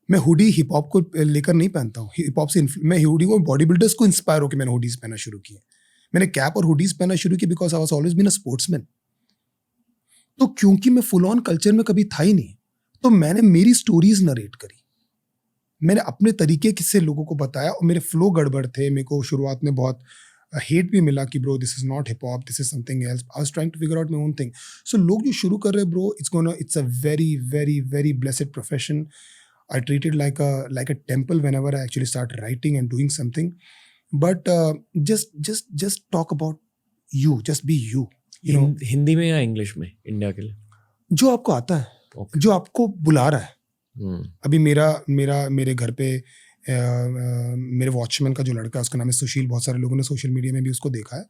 मैं हुडी हिप हॉप को लेकर नहीं पहनता हूँ. हिप हॉप से मैं हुडी को बॉडी बिल्डर्स को इंस्पायर होकर मैंने हुडीज पहना शुरू किए. मैंने कैप और हुडीज पहना शुरू किया because I was always been a sportsman. तो क्योंकि मैं फुल ऑन कल्चर में कभी था ही नहीं, तो मैंने मेरी स्टोरीज नरेट करी, मैंने अपने तरीके से लोगों को बताया, और मेरे फ्लो गड़बड़ थे. मेरे को शुरुआत में बहुत हेट भी मिला कि bro this is not hip hop, this is something else. I was trying to figure out my own thing. So लोग जो शुरू कर रहे हैं bro, it's a very very very blessed profession. I treat it like a temple whenever I actually start writing and doing something. but just talk about you, just be you, you know. Hindi में या English में India के लिए? जो आपको आता है, Okay. जो आपको बुला रहा है. हम्म, अभी मेरे घर पे मेरे वॉचमैन का जो लड़का है उसका नाम है सुशील. बहुत सारे लोगों ने सोशल मीडिया में भी उसको देखा है.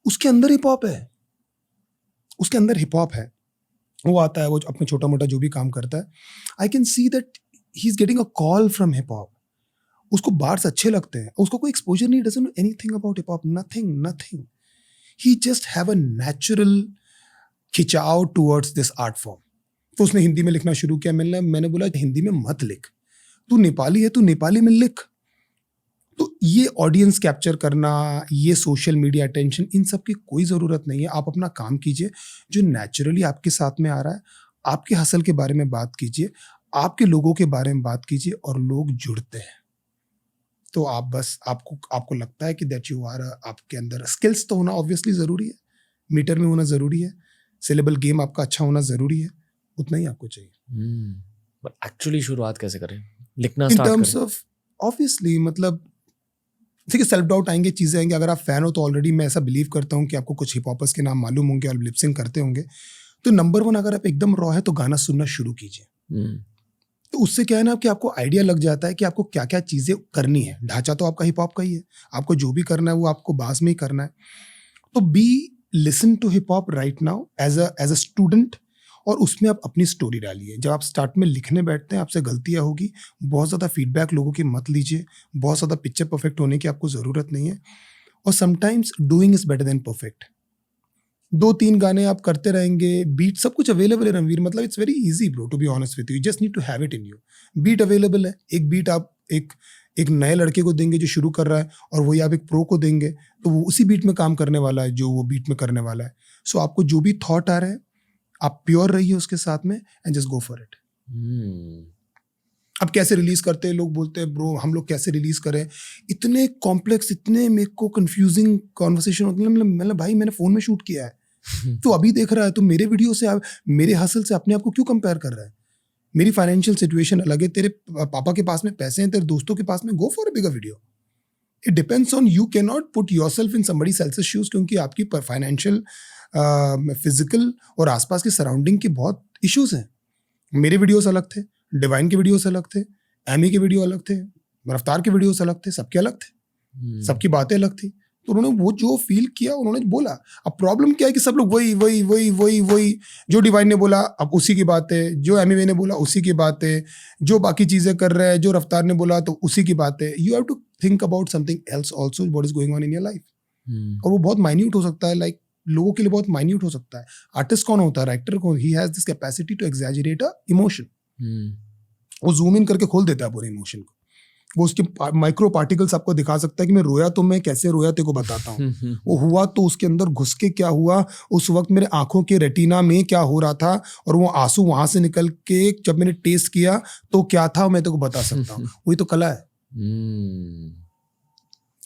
उसके अंदर हिप हॉप है, उसके अंदर हिप हॉप है. वो आता है, वो अपने छोटा मोटा जो भी काम करता है. I can see that he is getting a call from hip hop. उसको बार्स अच्छे लगते हैं, उसको कोई एक्सपोजर नहीं, doesn't know anything about hip hop, nothing. He just have a natural खिंचाव टुवर्ड्स दिस आर्ट फॉर्म. तो उसने हिंदी में लिखना शुरू किया. मैंने बोला हिंदी में मत लिख, तू नेपाली है, तू नेपाली में लिख. तो ये ऑडियंस कैप्चर करना, ये सोशल मीडिया अटेंशन, इन सब की कोई ज़रूरत नहीं है. आप अपना काम कीजिए जो नेचुरली आपके साथ में आ रहा है. आपके हसल के बारे में बात कीजिए, आपके लोगों के बारे में बात कीजिए, और लोग जुड़ते हैं. तो आप बस आपको लगता है कि दैट यू आर, आपके अंदर स्किल्स तो होना ऑब्वियसली ज़रूरी है, मीटर में होना ज़रूरी है, सिलेबल गेम आपका अच्छा होना ज़रूरी है, उतना ही आपको चाहिए. बट एक्चुअली शुरुआत कैसे करें, लिखना इन स्टार्ट टर्म्स करें? ऑफ ऑब्वियसली, मतलब ठीक है, सेल्फ डाउट आएंगे, चीज़ें आएंगे. अगर आप फैन हो तो ऑलरेडी मैं ऐसा बिलीव करता हूँ कि आपको कुछ हिप हॉपर्स के नाम मालूम होंगे और लिपसिंग करते होंगे. तो नंबर 1, अगर आप एकदम रॉ है तो गाना सुनना शुरू कीजिए. हम्म, तो उससे क्या है ना कि आपको आइडिया लग जाता है कि आपको क्या क्या चीज़ें करनी है. ढांचा तो आपका हिप हॉप का ही है, आपको जो भी करना है वो आपको बास में ही करना है. तो listen to hip hop right now as a student, और उसमें आप अपनी स्टोरी डालिए. जब आप स्टार्ट में लिखने बैठते हैं आपसे गलतियां होगी, बहुत ज़्यादा फीडबैक लोगों की मत लीजिए, बहुत ज़्यादा पिक्चर परफेक्ट होने की आपको ज़रूरत नहीं है. और sometimes doing is better than perfect. 2-3 गाने आप करते रहेंगे, बीट सब कुछ अवेलेबल है रणवीर. मतलब it's very easy bro, to be honest with you just need to have it in you. Beat available है. एक बीट आप एक नए लड़के को देंगे जो शुरू कर रहा है, और वही आप एक प्रो को देंगे तो वो उसी बीट में काम करने वाला है जो वो बीट में करने वाला है. सो आपको जो भी थॉट आ रहा है, आप प्योर रहिए उसके साथ में, and just go for it. अब कैसे रिलीज करते हैं, लोग बोलते हैं ब्रो हम लोग कैसे रिलीज करें, इतने कॉम्प्लेक्स, इतने मेरे को कंफ्यूजिंग कॉन्वर्सेशन होती है. मतलब भाई मैंने फोन में शूट किया है, तो अभी देख रहा है, तो मेरे वीडियो से मेरे हसल से अपने आप को क्यों कंपेयर कर रहा है. मेरी फाइनेंशियल सिचुएशन अलग है, तेरे पापा के पास में पैसे हैं, तेरे दोस्तों के पास में, go for a bigger video. It depends on you. Can not put yourself in somebody else's shoes, क्योंकि आपकी फाइनेंशियल, फिजिकल और आसपास की सराउंडिंग के बहुत इश्यूज हैं. मेरे वीडियोस अलग थे, डिवाइन के वीडियोस अलग थे, एमी के वीडियो अलग थे, रफ्तार के वीडियोस अलग थे, सबके अलग थे, सबकी बातें अलग थी. तो उन्होंने वो जो फील किया उन्होंने बोला. अब प्रॉब्लम क्या है कि सब लोग वही जो डिवाइन ने बोला अब उसी की बात है, जो एमी ने बोला उसी की बात है, जो बाकी चीजें कर रहे हैं, जो रफ्तार ने बोला तो उसी की बात है. You have to think about something else also, what is going on in your life. और वो बहुत माइन्यूट हो सकता है, लाइक लोगों के लिए बहुत माइन्यूट हो सकता है. आर्टिस्ट कौन होता है, राइटर कौन, he has this capacity to exaggerate a emotion. वो जूम इन करके खोल देता है पूरे इमोशन को. वो उसके माइक्रो पार्टिकल्स आपको दिखा सकता है कि मैं रोया तो मैं कैसे रोया तेरे को बताता हूँ. वो हुआ तो उसके अंदर घुस के क्या हुआ, उस वक्त मेरे आंखों के रेटिना में क्या हो रहा था, और वो आंसू वहां से निकल के जब मैंने टेस्ट किया तो क्या था, मैं तेरे को बता सकता हूँ. वही तो कला है,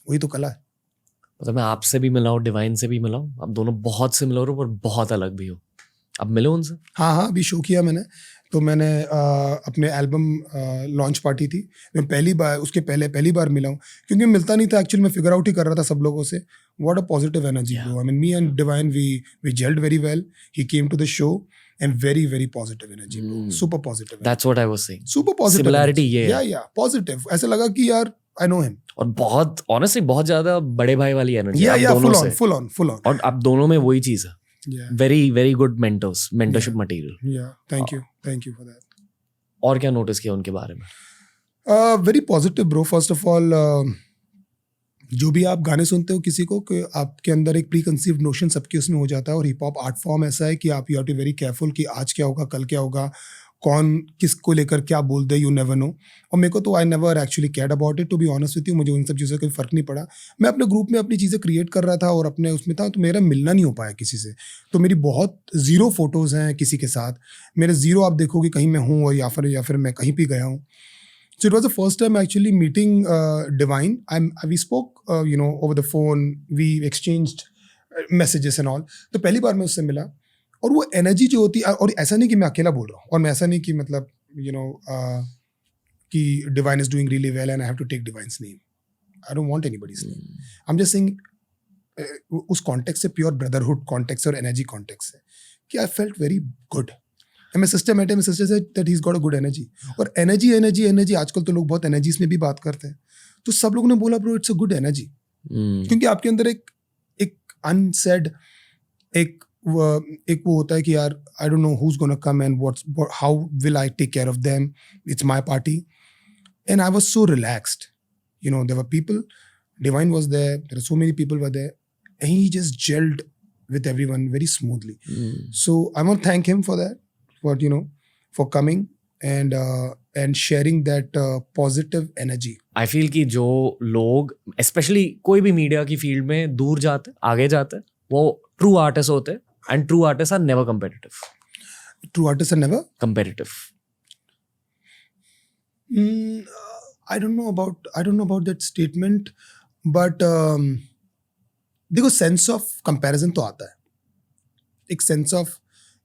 वही तो कला है. मतलब मैं आपसे भी मिला हूँ, डिवाइन से भी मिला हूँ, आप दोनों बहुत सिमिलर हो पर बहुत अलग भी हो. अब मिले उनसे? हाँ, अभी शो किया मैंने. तो मैंने अपने एल्बम लॉन्च पार्टी थी, मैं पहली बार मिला हूँ, क्योंकि मिलता नहीं था एक्चुअली. मैं फिगर आउट ही कर रहा था सब लोगों से. What a positive energy bro. I mean me and Divine we gelled very well. He came to the show and very very positive energy bro, super positive. That's what I was saying, super positive similarity ये है. या positive. ऐसा लगा कि यार I know him. और बहुत honestly बहुत ज्यादा बड़े भाई वाली एनर्जी या फुल ऑन. और आप दोनों में वही चीज है. Very very good mentorship material. या थैंक यू फॉर दैट. और क्या नोटिस किया उनके बारे में? Very positive bro. First of all, जो भी आप गाने सुनते हो किसी को, कि आपके अंदर एक प्री कंसीव्ड नोशन सबके उसमें हो जाता है. और हिप हॉप आर्ट फॉर्म ऐसा है कि आप you have to very careful कि आज क्या होगा, कल क्या होगा, कौन किसको लेकर क्या बोल दे, यू नेवर नो. और मेरे को तो I never actually cared about it, to be honest with you. मुझे उन सब चीज़ों का कोई फर्क नहीं पड़ा. मैं अपने ग्रुप में अपनी चीज़ें क्रिएट कर रहा था और अपने उसमें था, तो मेरा मिलना नहीं हो पाया किसी से. तो मेरी बहुत ज़ीरो फोटोज़ हैं किसी के साथ. मेरे ज़ीरो आप देखोगे कहीं मैं हूँ, और या फिर मैं कहीं भी गया हूँ. So it was the first time actually meeting Divine. We spoke, over the phone. We exchanged messages and all. तो पहली बार मैं उससे मिला, और वो एनर्जी जो होती है, और ऐसा नहीं कि मैं अकेला बोल रहा हूँ, और मैं ऐसा नहीं कि मतलब कि Divine is doing really well and I have to take Divine's name. I don't want anybody's name, I am just saying उस कॉन्टेक्स्ट से, प्योर ब्रदरहुड कॉन्टेक्स्ट और एनर्जी कॉन्टेक्स्ट से, कि आई फेल्ट वेरी गुड. मेरे sister met, मेरे sister say that he is got a good energy. और energy energy energy, आजकल तो लोग बहुत एनर्जीज में भी बात करते हैं, तो सब लोगों ने बोला bro it's a good energy, क्योंकि आपके अंदर एक अनसेड एक वो होता है कि यार I don't know who is gonna come and how will I take care of them, it's my party. And I was so relaxed, you know, there were people, Divine was there are so many people were there, and he just gelled with everyone very smoothly. So I want to thank him for that, for you know, for coming and sharing that positive energy. I feel कि जो लोग specially कोई भी media की field में दूर जाते आगे जाते वो ट्रू आर्टिस्ट होते, and true artist are never competitive. True artists are never competitive. I don't know about that statement, but देखो सेंस ऑफ कंपैरिजन तो आता है, एक सेंस ऑफ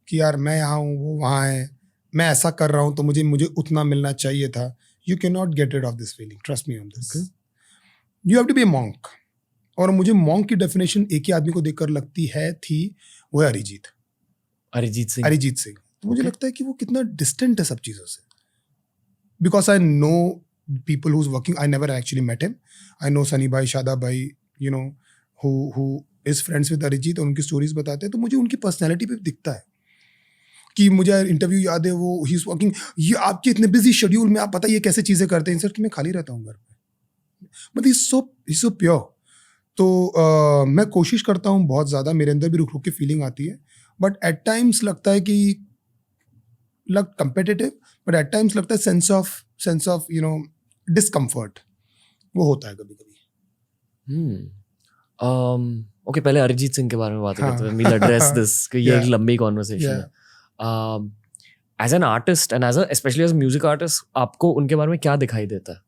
कि यार मैं यहाँ हूँ वो वहाँ है, मैं ऐसा कर रहा हूँ तो मुझे उतना मिलना चाहिए था. You can not get rid of this feeling, trust me on this. You have to be a monk. और मुझे मॉन्क की डेफिनेशन एक ही आदमी को देखकर लगती है थी, वो है अरिजीत सिंह. तो मुझे लगता है कि वो कितना डिस्टेंट है सब चीज़ों से, because I know people who's working. I never actually met him. I know Sunny bhai, Shada bhai, you know, who is friends with Arijit, और उनकी स्टोरीज बताते हैं, तो मुझे उनकी पर्सनैलिटी पे दिखता है कि मुझे इंटरव्यू याद है, वो ही इज वर्किंग, ये आपके इतने बिजी शेड्यूल में आप पता ये कैसे चीज़ें करते हैं. सर कि मैं खाली रहता हूँ घर पे, मतलब ही सो प्योर. तो मैं कोशिश करता हूँ बहुत ज़्यादा, मेरे अंदर भी रुक रुक के फीलिंग आती है, बट एट टाइम्स लगता है कि कंपेटिटिव, बट एट टाइम्स लगता है sense of you know discomfort, वो होता है कभी कभी. ओके, पहले अरिजीत सिंह के बारे में बात करते हैं. वील एड्रेस दिस, कि ये एक लंबी कॉन्वर्सेशन है. As an artist and specially as music artist, आपको उनके बारे में क्या दिखाई देता है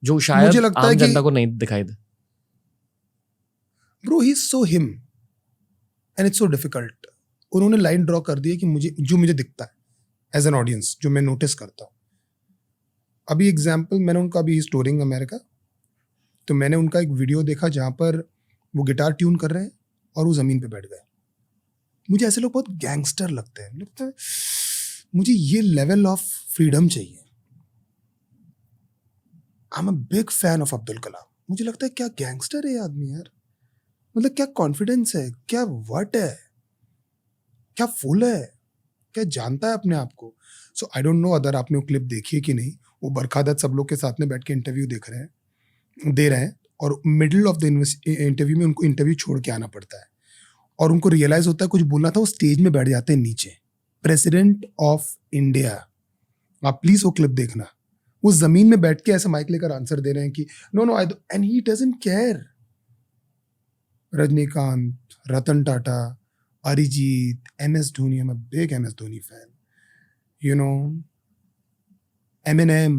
जो शायद आम जनता को नहीं दिखाई दे? Bro he is so him and it's so difficult. उन्होंने लाइन ड्रॉ कर दी है कि मुझे दिखता है एज एन ऑडियंस, जो मैं नोटिस करता हूँ. अभी एग्जाम्पल, मैंने उनका अभी टूरिंग अमेरिका, तो मैंने उनका एक वीडियो देखा जहाँ पर वो गिटार ट्यून कर रहे हैं और वो ज़मीन पे बैठ गए. मुझे ऐसे लोग बहुत गैंगस्टर लगते हैं. लगता है मुझे ये लेवल ऑफ फ्रीडम चाहिए. I am a big fan of Abdul Kalam. मुझे लगता है क्या गैंगस्टर है ये आदमी यार, मतलब क्या कॉन्फिडेंस है, क्या वट है, क्या फुल है, क्या जानता है अपने आप को. सो आई डोंट नो अदर आपने वो क्लिप देखी है कि नहीं. वो बरखादत सब लोग के साथ में बैठ के इंटरव्यू दे रहे हैं, और मिडिल ऑफ द इंटरव्यू में उनको इंटरव्यू छोड़ के आना पड़ता है, और उनको रियलाइज होता है कुछ बोलना था, वो स्टेज में बैठ जाते हैं नीचे. प्रेसिडेंट ऑफ इंडिया, आप प्लीज वो क्लिप देखना. वो जमीन में बैठ के ऐसे माइक लेकर आंसर दे रहे हैं कि no I, and he doesn't care. Rajinikanth, Ratan Tata, Arijit, MS Dhoni, I am a big MS Dhoni fan. You know, Eminem,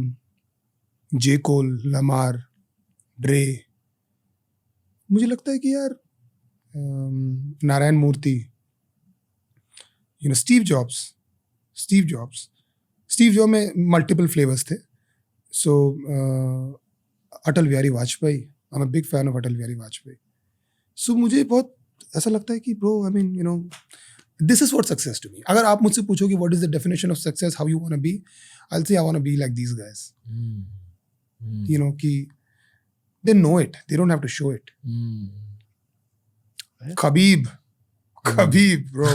J. Cole, Lamar, Dre. मुझे लगता है कि यार नारायण मूर्ति, स्टीव जॉब में मल्टीपल फ्लेवर्स थे. So Atal Bihari Vajpayee, I am a big fan of Atal Bihari Vajpayee. So मुझे बहुत ऐसा लगता है कि bro, I mean this is what success to me. अगर आप मुझसे पूछो कि what is the definition of success, how you want to be, I'll say I want to be like these guys. You know, कि they know it, they don't have to show it. Khabib bro.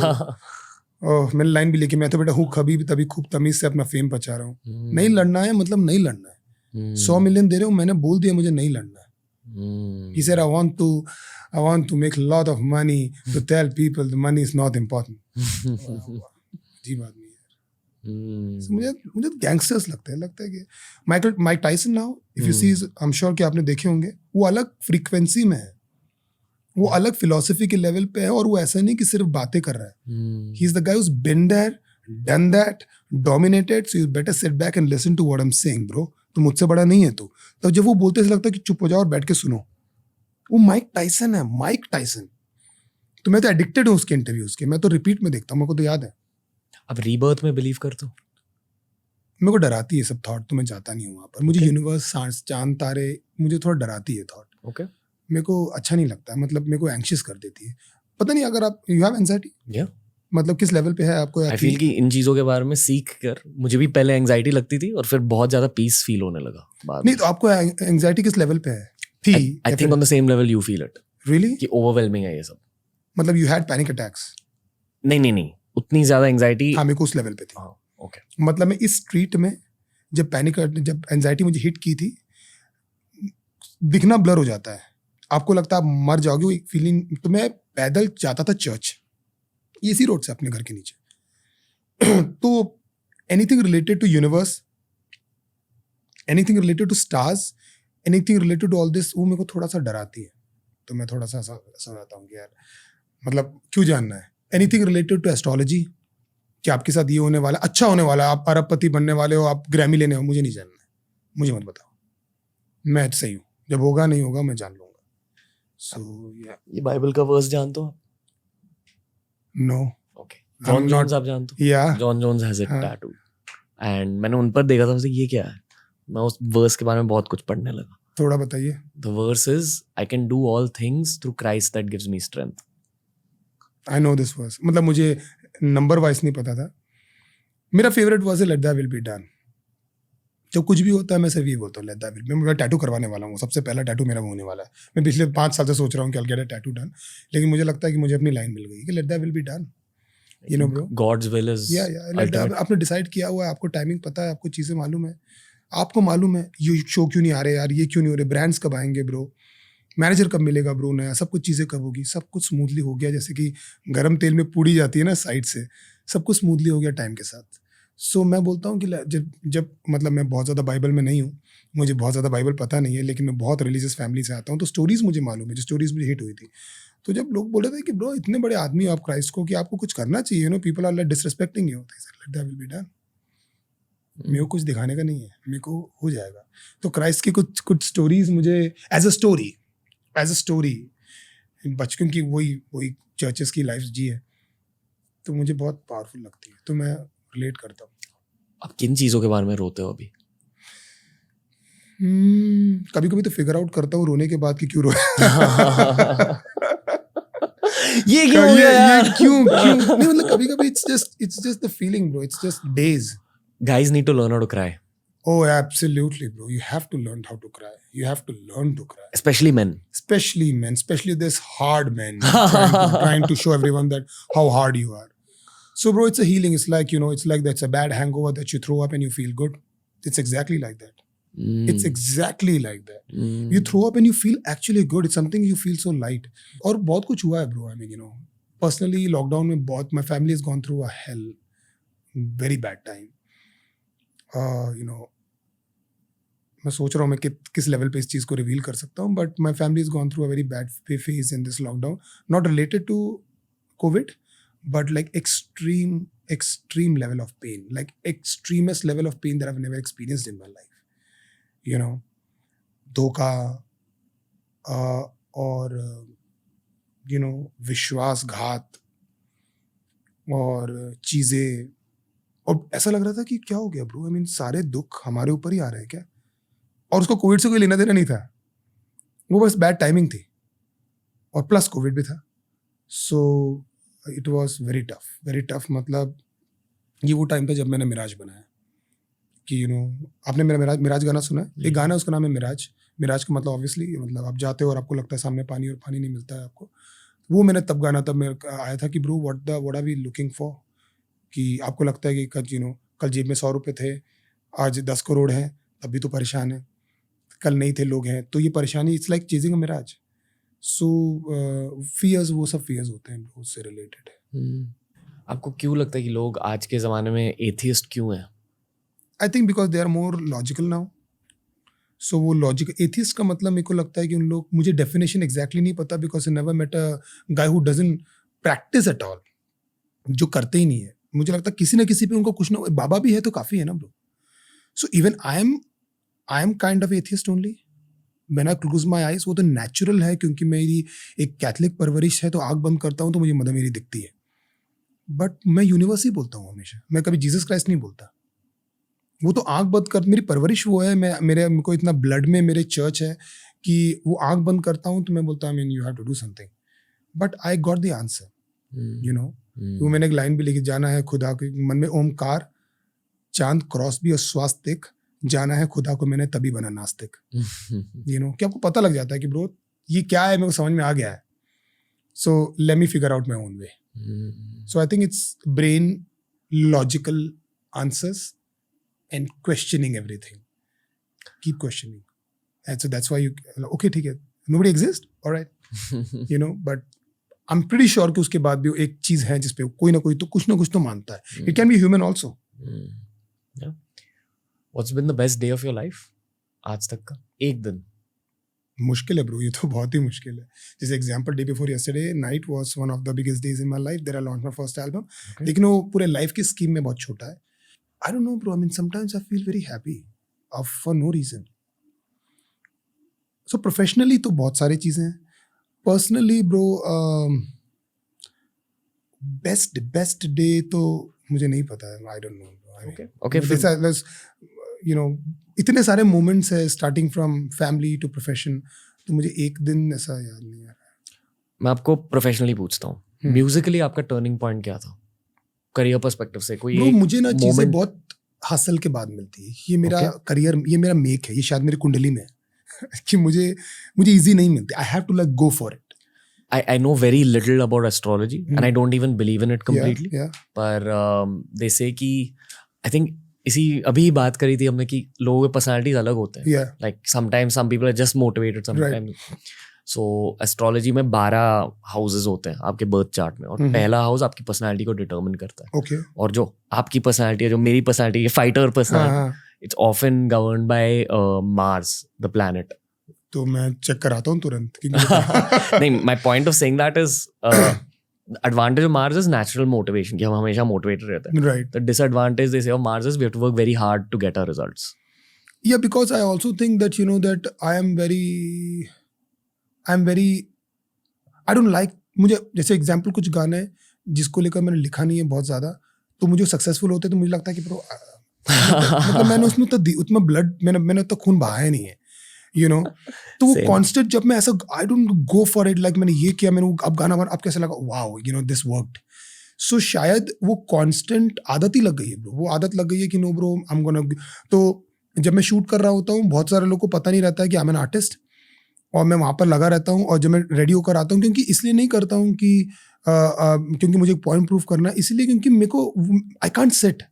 मैंने line भी लिखी, मैं तो बेटा हूँ Khabib, तभी खूब तमीज से अपना फेम पचा रहा हूँ. नहीं लड़ना है, मतलब नहीं लड़ना है. 100 मिलियन दे रहे हो, मैंने बोल दिया मुझे नहीं लड़ना है. He said, I want to make a lot of money to tell people the money is not important. अजीब आदमी है. मुझे गैंगस्टर्स लगते हैं कि Mike Tyson now, if you see, I am sure कि आपने देखे होंगे, वो अलग फ्रीक्वेंसी में है, वो अलग फिलोसफी के लेवल पे है, और वो ऐसा नहीं कि सिर्फ बातें कर रहा है. He is the guy who's been there, done that, dominated. So you better sit back and listen to what I am saying bro. तो मुझसे बड़ा नहीं है तू. तो जब वो बोलते ऐसा लगता है कि चुप हो जाओ और बैठ के सुनो. वो माइक टाइसन है, माइक टाइसन. तो मैं तो एडिक्टेड हूँ उसके इंटरव्यूज के, मैं तो रिपीट में देखता हूँ, मेरे को तो याद है. अब रीबर्थ में बिलीव करते हो? मेरे को डराती है सब थॉट, तो मैं जाता नहीं हूँ वहाँ पर। मुझे Okay. यूनिवर्स, चांद, तारे, मुझे थोड़ा डराती है थॉट। ओके मेरे को अच्छा नहीं लगता, मतलब मेरे को एंग्शियस कर देती है। पता नहीं, अगर आप यू हैव एंजाइटी, या मतलब किस लेवल पे है आपको? आई फील कि इन चीजों के बारे में सीख कर मुझे भी पहले एंजाइटी लगती थी और फिर बहुत ज्यादा पीस फील होने लगा बाद नहीं, तो आपको एंजाइटी किस लेवल पे है? थी I think on the same level you feel it really? कि ओवरवेलमिंग है ये सब। मतलब यू हैड पैनिक अटैक्स? नहीं उतनी ज्यादा एंजाइटी। हाँ, मेरे को उस लेवल पे थी। ओके मतलब मैं इस स्ट्रीट में जब एंजाइटी मुझे हिट की थी, दिखना ब्लर हो जाता है, आपको लगता है आप मर जाओगे, वो एक फीलिंग। तो मैं पैदल जाता था चर्च, इसी रोड से अपने घर के नीचे। तो anything related to universe, anything related to stars, anything related to all this, वो मेरे को थोड़ा सा डराती है। तो मैं थोड़ा सा ऐसा रहता हूँ कि यार मतलब क्यों जानना है। एनीथिंग रिलेटेड टू एस्ट्रोलॉजी, कि आपके साथ ये होने वाला, अच्छा होने वाला, आप अरबपति बनने वाले हो, आप ग्रैमी लेने हो, मुझे नहीं जानना है, मुझे मत बताओ, मैं सही हूँ, जब होगा नहीं होगा मैं जान लूंगा। सो ये बाइबल का वर्स जानते हो? No. Okay, John I'm Jones not- आप जानते हो? या जॉन जोन्स हैज इट हाँ। टैटू एंड मैंने उन पर देखा था, मुझे ये क्या है, मैं उस वर्स के बारे में बहुत कुछ पढ़ने लगा। थोड़ा बताइए। The verse is I can do all things through Christ that gives me strength. I know this verse, मतलब मुझे नंबर वाइज नहीं पता था। मेरा फेवरेट वर्स है let that will be done. जब कुछ भी होता है मैं सिर्फ ये बोलता हूँ लेट दैट विल। मैं टैटू करवाने वाला हूँ, सबसे पहला टैटू मेरा वो होने वाला है। मैं पिछले 5 साल से सोच रहा हूँ कि I'll get a tattoo done, लेकिन मुझे लगता है कि मुझे अपनी लाइन मिल गई कि let that will be done, you know bro. God's will is या आपने डिसाइड किया हुआ है, आपको टाइमिंग पता है, आपको चीज़ें मालूम है, आपको मालूम है ये शो क्यों नहीं आ रहे यार, ये क्यों नहीं हो रहे, ब्रांड्स कब आएंगे ब्रो, मैनेजर कब मिलेगा ब्रो नया, सब कुछ चीज़ें कब होगी। सब कुछ स्मूथली हो गया, जैसे कि गर्म तेल में पूड़ी जाती है ना साइड से, सब कुछ स्मूथली हो गया टाइम के साथ। सो मैं बोलता हूँ कि जब मतलब मैं बहुत ज़्यादा बाइबल में नहीं हूँ, मुझे बहुत ज़्यादा बाइबल पता नहीं है, लेकिन मैं बहुत रिलीजियस फैमिली से आता हूँ, तो स्टोरीज मुझे मालूम है, जो स्टोरीज मुझे हिट हुई थी। तो जब लोग बोल रहे थे कि ब्रो इतने बड़े आदमी हो आप क्राइस्ट को, कि आपको कुछ करना चाहिए, you know people are like disrespecting you, let that will be done. मेरे को कुछ दिखाने का नहीं है, मेरे को हो जाएगा। तो क्राइस्ट की कुछ स्टोरीज मुझे एज अ स्टोरी बचपन की वही चर्चेस की लाइफ जी है, तो मुझे बहुत पावरफुल लगती है, तो मैं रिलेट करता हूँ। आप किन चीजों के बारे में रोते हो अभी? कभी कभी तो फिगर आउट करता हूँ रोने के बाद कि क्यों रोया। ये क्यों हो गया यार? ये क्यों नहीं, मतलब कभी कभी it's just the feeling bro, it's just days. Guys need to learn how to cry, Oh absolutely bro, you have to learn how to cry, you have to learn to cry, especially men. especially men, especially this hard men trying to show everyone that how hard you are. So bro, it's a healing, it's like, you know, it's like that's a bad hangover that you throw up and you feel good. It's exactly like that. It's exactly like that. You throw up and you feel actually good. It's something you feel so light. और बहुत कुछ हुआ है bro. I mean, you know, personally lockdown में बहुत, my family has gone through a hell, very bad time. You know, मैं सोच रहा हूँ मैं किस लेवल पे इस चीज़ को रिवील कर सकता हूँ, but my family has gone through a very bad phase in this lockdown, not related to COVID, but like extreme level of pain, like extremist level of pain that I've never experienced in my life. You know, धोखा और you know विश्वासघात और चीज़ें, और ऐसा लग रहा था कि क्या हो गया ब्रो, आई मीन सारे दुख हमारे ऊपर ही आ रहे हैं क्या, और उसको कोविड से कोई लेना देना नहीं था, वो बस बैड टाइमिंग थी, और प्लस कोविड भी था। So it was very tough. मतलब ये वो टाइम था जब मैंने मिराज बनाया, कि यू नो आपने मेरा मिराज गाना सुना है? एक गाना है उसका नाम है मिराज का मतलब ऑब्वियसली मतलब आप जाते हो और आपको लगता है सामने पानी, और पानी नहीं मिलता है आपको। वो मैंने तब गाना तब मेरे आया था कि bro what are we looking for, कि आपको लगता है कि कल जेब में 100 रुपये थे, आज 10 करोड़ हैं, तब भी तो परेशान है, कल नहीं थे लोग हैं, तो ये परेशानी it's like chasing a mirage. So fears, वो सब फियर्स होते हैं उससे रिलेटेड है। आपको क्यों लगता है कि लोग आज के ज़माने में एथियस्ट क्यों हैं? I think because they are more logical now. So वो लॉजिक एथियस्ट का मतलब मेरे को लगता है कि उन लोग, मुझे डेफिनेशन एग्जैक्टली नहीं पता, because I never met a guy who doesn't practice at all, जो करते ही नहीं है। मुझे लगता है किसी ना किसी पे उनको कुछ ना, बाबा भी है तो काफ़ी है ना bro. So even I am kind of atheist only when I close my eyes. वो तो नेचुरल है, क्योंकि मेरी एक कैथलिक परवरिश है, तो आँख बंद करता हूँ तो मुझे मदर मेरी दिखती है। बट मैं यूनिवर्स ही बोलता हूँ हमेशा, मैं कभी जीसस क्राइस्ट नहीं बोलता। वो तो आंख बंद कर, मेरी परवरिश वो है, मेरे को इतना ब्लड में मेरे चर्च है कि वो आंख बंद करता हूँ तो मैं बोलता हूँ you have to do something, but I got the answer, you know. वो मैंने एक लाइन भी लिखी, जाना है खुदा के मन में ओमकार, चांद क्रॉस भी और स्वास्तिक, जाना है खुदा को मैंने तभी बना नास्तिक, यू नो। कि आपको पता लग जाता है कि ब्रो ये क्या है, मेरे को समझ में आ गया है, so let me figure out my own way. So I think it's brain logical answers and questioning everything. Keep questioning. And so that's why you, okay, ठीक है, nobody exists, all right, you know, but I'm pretty sure कि उसके बाद भी एक चीज है जिसपे कोई ना कोई तो कुछ ना कुछ तो मानता है. It can be human also. Yeah. What's been the best day of your life? आज तक का एक दिन. मुश्किल है ब्रो, ये तो बहुत ही मुश्किल है. जैसे example, day before yesterday night was one of the biggest days in my life, there I launch my first album. लेकिन वो पूरे लाइफ की स्कीम में बहुत छोटा है. I don't know bro, I mean sometimes I feel very happy of for no reason. So professionally तो बहुत सारी चीजें हैं. पर्सनली ब्रो बेस्ट डे तो मुझे नहीं पता है. I don't know. Okay. You know, इतने सारे मोमेंट्स है starting from family to profession, तो मुझे एक दिन ऐसा याद नहीं आ रहा. मैं आपको प्रोफेशनली पूछता हूँ, म्यूजिकली आपका टर्निंग पॉइंट क्या था करियर पर्सपेक्टिव से? कोई ब्रो मुझे ना चीजें बहुत हासिल के बाद मिलती है. ये मेरा करियर, ये मेरा मेक है, ये शायद मेरी कुंडली में है कि मुझे इजी नहीं मिलती. I have to like go for it. I know very little about astrology and I don't even believe in it completely. Yeah. पर they say कि I think इसी अभी बात करी थी हमने कि लोगों के पर्सनालिटीज अलग होते हैं. Yeah. Like sometimes some people are just motivated sometimes. So astrology में 12 houses होते हैं आपके बर्थ चार्ट में, और पहला हाउस आपकी पर्सनालिटी को डिटरमिन करता है. Okay. और जो आपकी पर्सनालिटी है, जो मेरी पर्सनालिटी है, fighter personality, it's often governed bye Mars the planet. तो मैं चेक कराता हूँ तुरंत. नहीं, my point of saying that is advantage of Mars is natural motivation कि हम हमेशा motivated रहते हैं. Right. The disadvantage they say of Mars is we have to work very hard to get our results. Yeah, because I also think that, you know, that I don't like, मुझे जैसे example कुछ गाने जिसको लेकर मैंने लिखा नहीं है बहुत ज्यादा, तो मुझे सक्सेसफुल होते तो मुझे लगता है कि ब्रो मतलब मैंने उसमें उतना ब्लड मैंने उतना खून बहाया नहीं है, यू नो. तो वो कांस्टेंट जब मैं ऐसा I don't go for it, like मैंने ये किया, मैंने अब गाना बना, अब कैसा लगा, wow, you know, this worked. So शायद वो कांस्टेंट आदत ही लग गई है ब्रो. वो आदत लग गई है कि no bro I am gonna. तो जब मैं शूट कर रहा होता हूँ, बहुत सारे लोगों को पता नहीं रहता है कि आई एम एन आर्टिस्ट, और मैं वहाँ पर लगा रहता हूँ. और जब मैं रेडी होकर आता हूँ, क्योंकि इसलिए नहीं करता हूँ कि क्योंकि मुझे पॉइंट प्रूफ करना है, इसलिए क्योंकि मेरे को आई कांट सेट,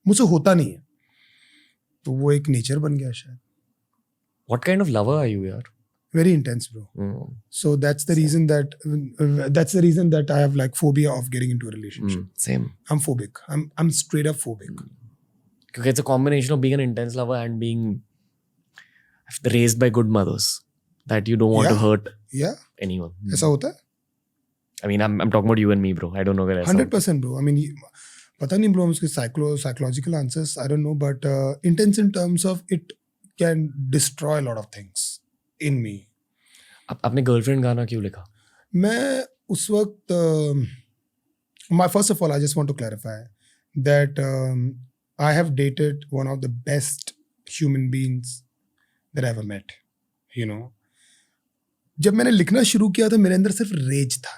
मुझसे होता नहीं है. तो वो एक नेचर बन गया शायद. What kind of lover are you, yaar? Very intense, bro. So that's the reason that I have like phobia of getting into a relationship. Same. I'm phobic. I'm straight up phobic. Because it's a combination of being an intense lover and being raised by good mothers that you don't want to hurt anyone. ऐसा होता है? I mean, I'm talking about you and me, bro. I don't know where 100%, bro. I mean, पता नहीं bro, उसके psychological answers, I don't know, but intense in terms of it can destroy a lot of things in me. आपने girlfriend गाना क्यों लिखा? मैं उस वक्त first of all, I just want to clarify that I have dated one of the best human beings that I ever met, you know. जब मैंने लिखना शुरू किया था, मेरे अंदर सिर्फ रेज था,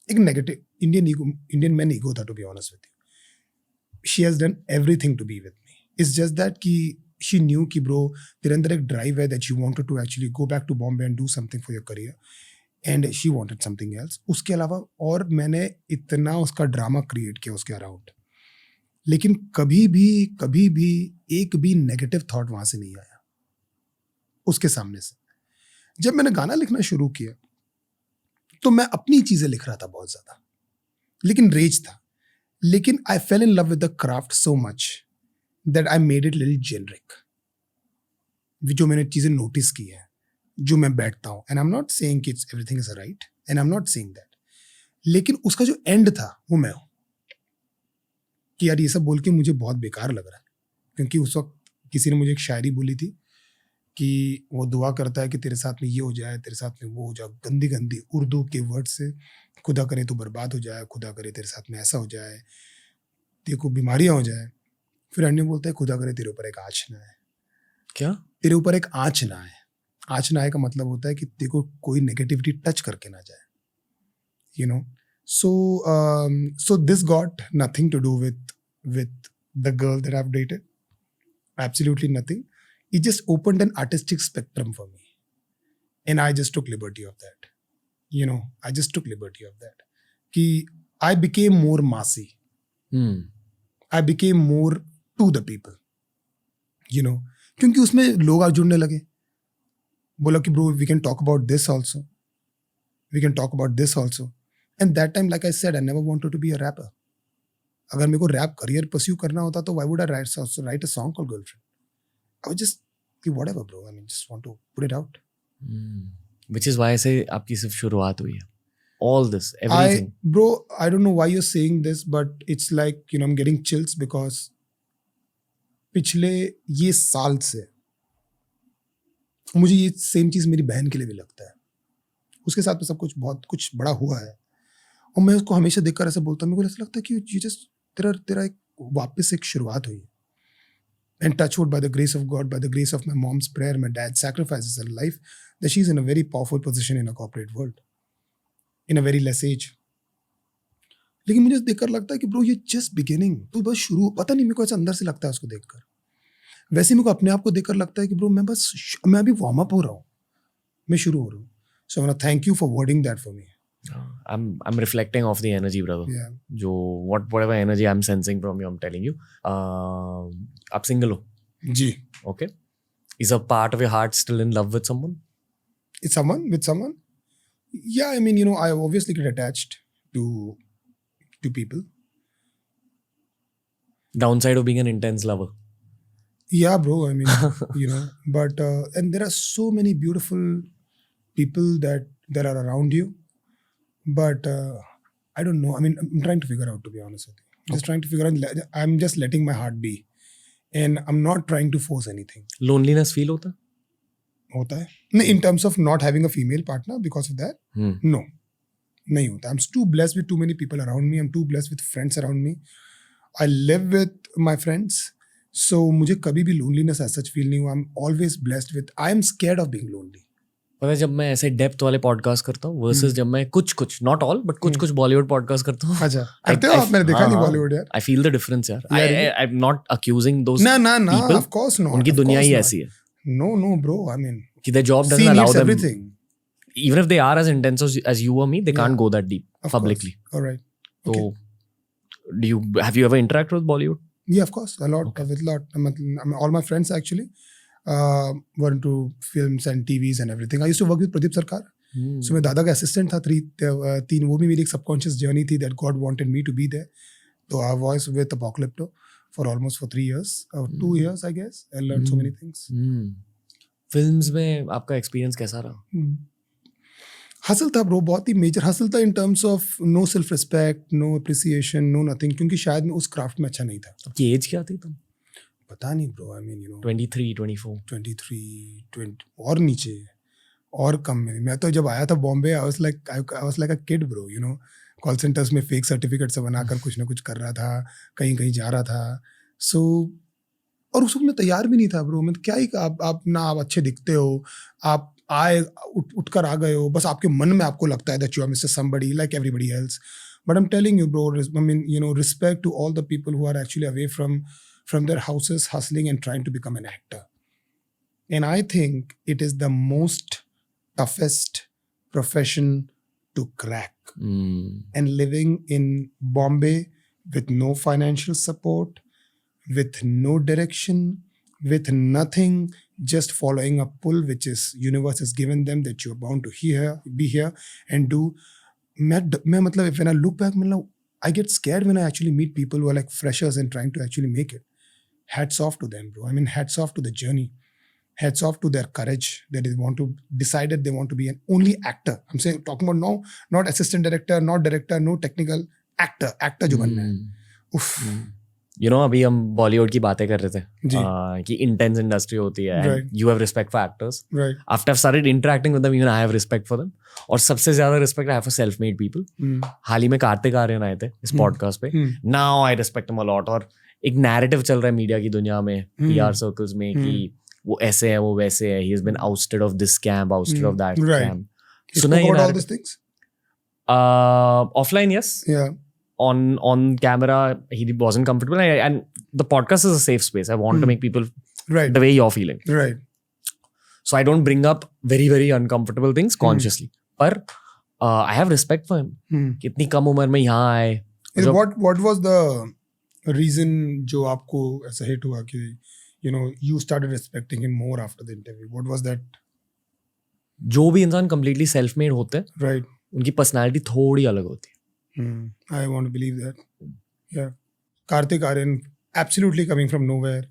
एक नेगेटिव इंडियन मैन ईगो था, to be honest with you. She has done everything to be with me. It's just that कि she knew कि bro, तेरे अंदर एक drive है that you wanted to actually go back to Bombay and do something for your career, and she wanted something else. उसके अलावा और मैंने इतना उसका ड्रामा क्रिएट किया उसके अराउंड, लेकिन कभी भी एक भी नेगेटिव थॉट वहां से नहीं आया उसके सामने से. जब मैंने गाना लिखना शुरू किया तो मैं अपनी चीजें लिख रहा था बहुत ज्यादा, लेकिन रेज था. लेकिन I fell in love with the craft so much that I made it little generic. जो मैंने चीजें नोटिस की है, जो मैं बैठता हूँ, and I'm not saying कि everything is right, and I'm not saying that. लेकिन उसका जो एंड था वो मैं हूँ कि यार ये सब बोल के मुझे बहुत बेकार लग रहा है. क्योंकि उस वक्त किसी ने मुझे एक शायरी बोली थी कि वो दुआ करता है कि तेरे साथ में ये हो जाए, तेरे साथ में वो हो जाए, गंदी गंदी उर्दू के वर्ड से, खुदा करे तो बर्बाद हो जाए, खुदा करे तेरे साथ में ऐसा हो जाए, तेरे को बीमारियाँ हो जाए. फिर अन्य बोलता है खुदा करे तेरे ऊपर एक आँच ना आए, क्या? तेरे ऊपर एक आँच ना आए। आँच ना आए का मतलब होता है कि तेरे को कोई नेगेटिविटी टच करके ना जाए, you know. So this got nothing to do with the girl that I've dated, absolutely nothing. It just opened an artistic spectrum for me, and I just took liberty of that, you know. I just took liberty of that कि I became more massy, I became more to the people, you know. क्योंकि उसमें लोग आ जुड़ने लगे, बोला कि bro we can talk about this also, we can talk about this also. And that time, like I said, I never wanted to be a rapper. अगर मेरे को रैप करियर परस्यू करना होता तो why would I write a song called Girlfriend? I was just whatever bro, I mean just want to put it out. Which is why से आपकी सिर्फ शुरुआत हुई है. All this, everything. Bro, I don't know why you're saying this, but it's like, you know, I'm getting chills because पिछले ये साल से मुझे ये सेम चीज़ मेरी बहन के लिए भी लगता है. उसके साथ में सब कुछ बहुत कुछ बड़ा हुआ है और मैं उसको हमेशा देखकर ऐसा बोलता हूँ, मेरे को ऐसा लगता है कि ये जस्ट तेरा एक वापस एक शुरुआत हुई है. And touch wood, by the grace of God, by the grace of my mom's prayer, my dad's sacrifices in life, that she's in a very powerful position in a corporate world, in a very less age. लेकिन मुझे देखकर लगता है कि bro ये just beginning, तो बस शुरू, पता नहीं मेरे को ऐसा अंदर से लगता है उसको देखकर. वैसे मेरे को अपने आप को देखकर लगता है कि ब्रो मैं अभी वार्म अप हो रहा हूँ, मैं शुरू हो रहा हूँ. So I want to thank you for wording that for me. I'm reflecting off the energy, brother. Yeah. जो whatever energy I'm sensing from you, I'm telling you. आप single हो? जी. Okay. Is a part of your heart still in love with someone? With someone? Yeah, I mean, you know, I obviously get attached to people. Downside of being an intense lover. Yeah, bro. I mean, you know, but and there are so many beautiful people that are around you, but I don't know. I mean, I'm trying to figure out, to be honest with you. Just trying to figure out. I'm just letting my heart be, and I'm not trying to force anything. Loneliness feel होता है? होता है. No, in terms of not having a female partner because of that, no, नहीं होता. I'm too blessed with too many people around me. I'm too blessed with friends around me. I live with my friends, so मुझे कभी भी loneliness as such feel नहीं हुआ. I'm always blessed with. I am scared of being lonely. पता है जब मैं ऐसे डेप्थ वाले पॉडकास्ट करता हूँ वर्सेस जब मैं कुछ नॉट ऑल बट कुछ बॉलीवुड पॉडकास्ट करता हूँ. अच्छा करते हो आप? मैंने देखा नहीं बॉलीवुड यार. आई फील द डिफरेंस यार. आई एम नॉट अक्यूजिंग दोस ना ऑफ कोर्स नॉट. उनकी दुनिया ही ऐसी है. नो ब्रो, आई मीन कि the job doesn't allow them everything. Even if they are as intense as you or me, they can't go that deep publicly. All right. So have you ever interacted with Bollywood? Yeah, of course, a lot. With a lot. I mean, all my friends actually were into films and TVs and everything. I used to work with Pradeep Sarkar. So मैं दादा का assistant था. तीन वो भी मेरी एक subconscious journey थी that God wanted me to be there. So I was with Apocalypto for almost 3 years, 2 years I guess. I learned so many things. Films में आपका एक्सपीरियंस कैसा रहा? हसल था ब्रो, बहुत ही मेजर हसल था. In terms of no self respect, no appreciation, no nothing, क्योंकि शायद मैं उस क्राफ्ट में अच्छा नहीं था. आपकी एज क्या थी तब? पता नहीं bro. I mean, you know, 23, 24, 23, 20 और नीचे और कम में. मैं तो जब आया था Bombay, I was like a kid bro, you know. Call centres में फेक सर्टिफिकेट से बनाकर कुछ ना कुछ कर रहा था, कहीं जा रहा था. सो और उस वक्त मैं तैयार भी नहीं था ब्रो. मैं क्या ही, आप ना, आप अच्छे दिखते हो, आप आए उठकर आ गए हो, बस आपके मन में आपको लगता है that you are Mr. Somebody like everybody else. But I'm telling you, bro, I mean, you know, respect to all the people who are actually away from their houses, hustling and trying to become an actor. And I think it is the most toughest profession to crack. And living in Bombay with no financial support, with no direction, with nothing, just following a pull which is universe has given them that you're bound to be here and do. मैं मतलब when I look back, I get scared when I actually meet people who are like freshers and trying to actually make it. Hats off to them, bro. I mean, hats off to the journey. Hats off to their courage that they decided they want to be an only actor. I'm saying, talking about not assistant director, not director, no technical actor जो बनना है. Oof. You know, अभी हम बॉलीवुड की बातें कर रहे थे जी। कि इंटेंस इंडस्ट्री होती है Right. And you have respect for actors. Right. After I've started interacting with them, even I have respect for them. और सबसे ज्यादा respect I have for self made people. हाल ही में कार्तिक आर्यन आए थे इस पॉडकास्ट पे. Now I respect him a lot. और एक नैरेटिव चल रहा है मीडिया की दुनिया में, पीआर सर्कल्स में, कि वो ऐसे है, वो वैसे है, he has been ousted of this camp, ousted of that camp. सुना है all these things? Offline, yes. Yeah. On camera, he wasn't comfortable, and the podcast is a safe space. I want to make people Right. the way you're feeling. Right. So I don't bring up very, very uncomfortable things consciously. But I have respect for him. कि इतनी कम उम्र में यहाँ आए. What was the reason जो आपको ऐसा hit हुआ कि you started respecting him more after the interview? What was that? जो भी इंसान completely self-made होते हैं, Right. उनकी personality थोड़ी अलग होती है. I want to believe that. Yeah. Karthik Aryan absolutely coming from nowhere,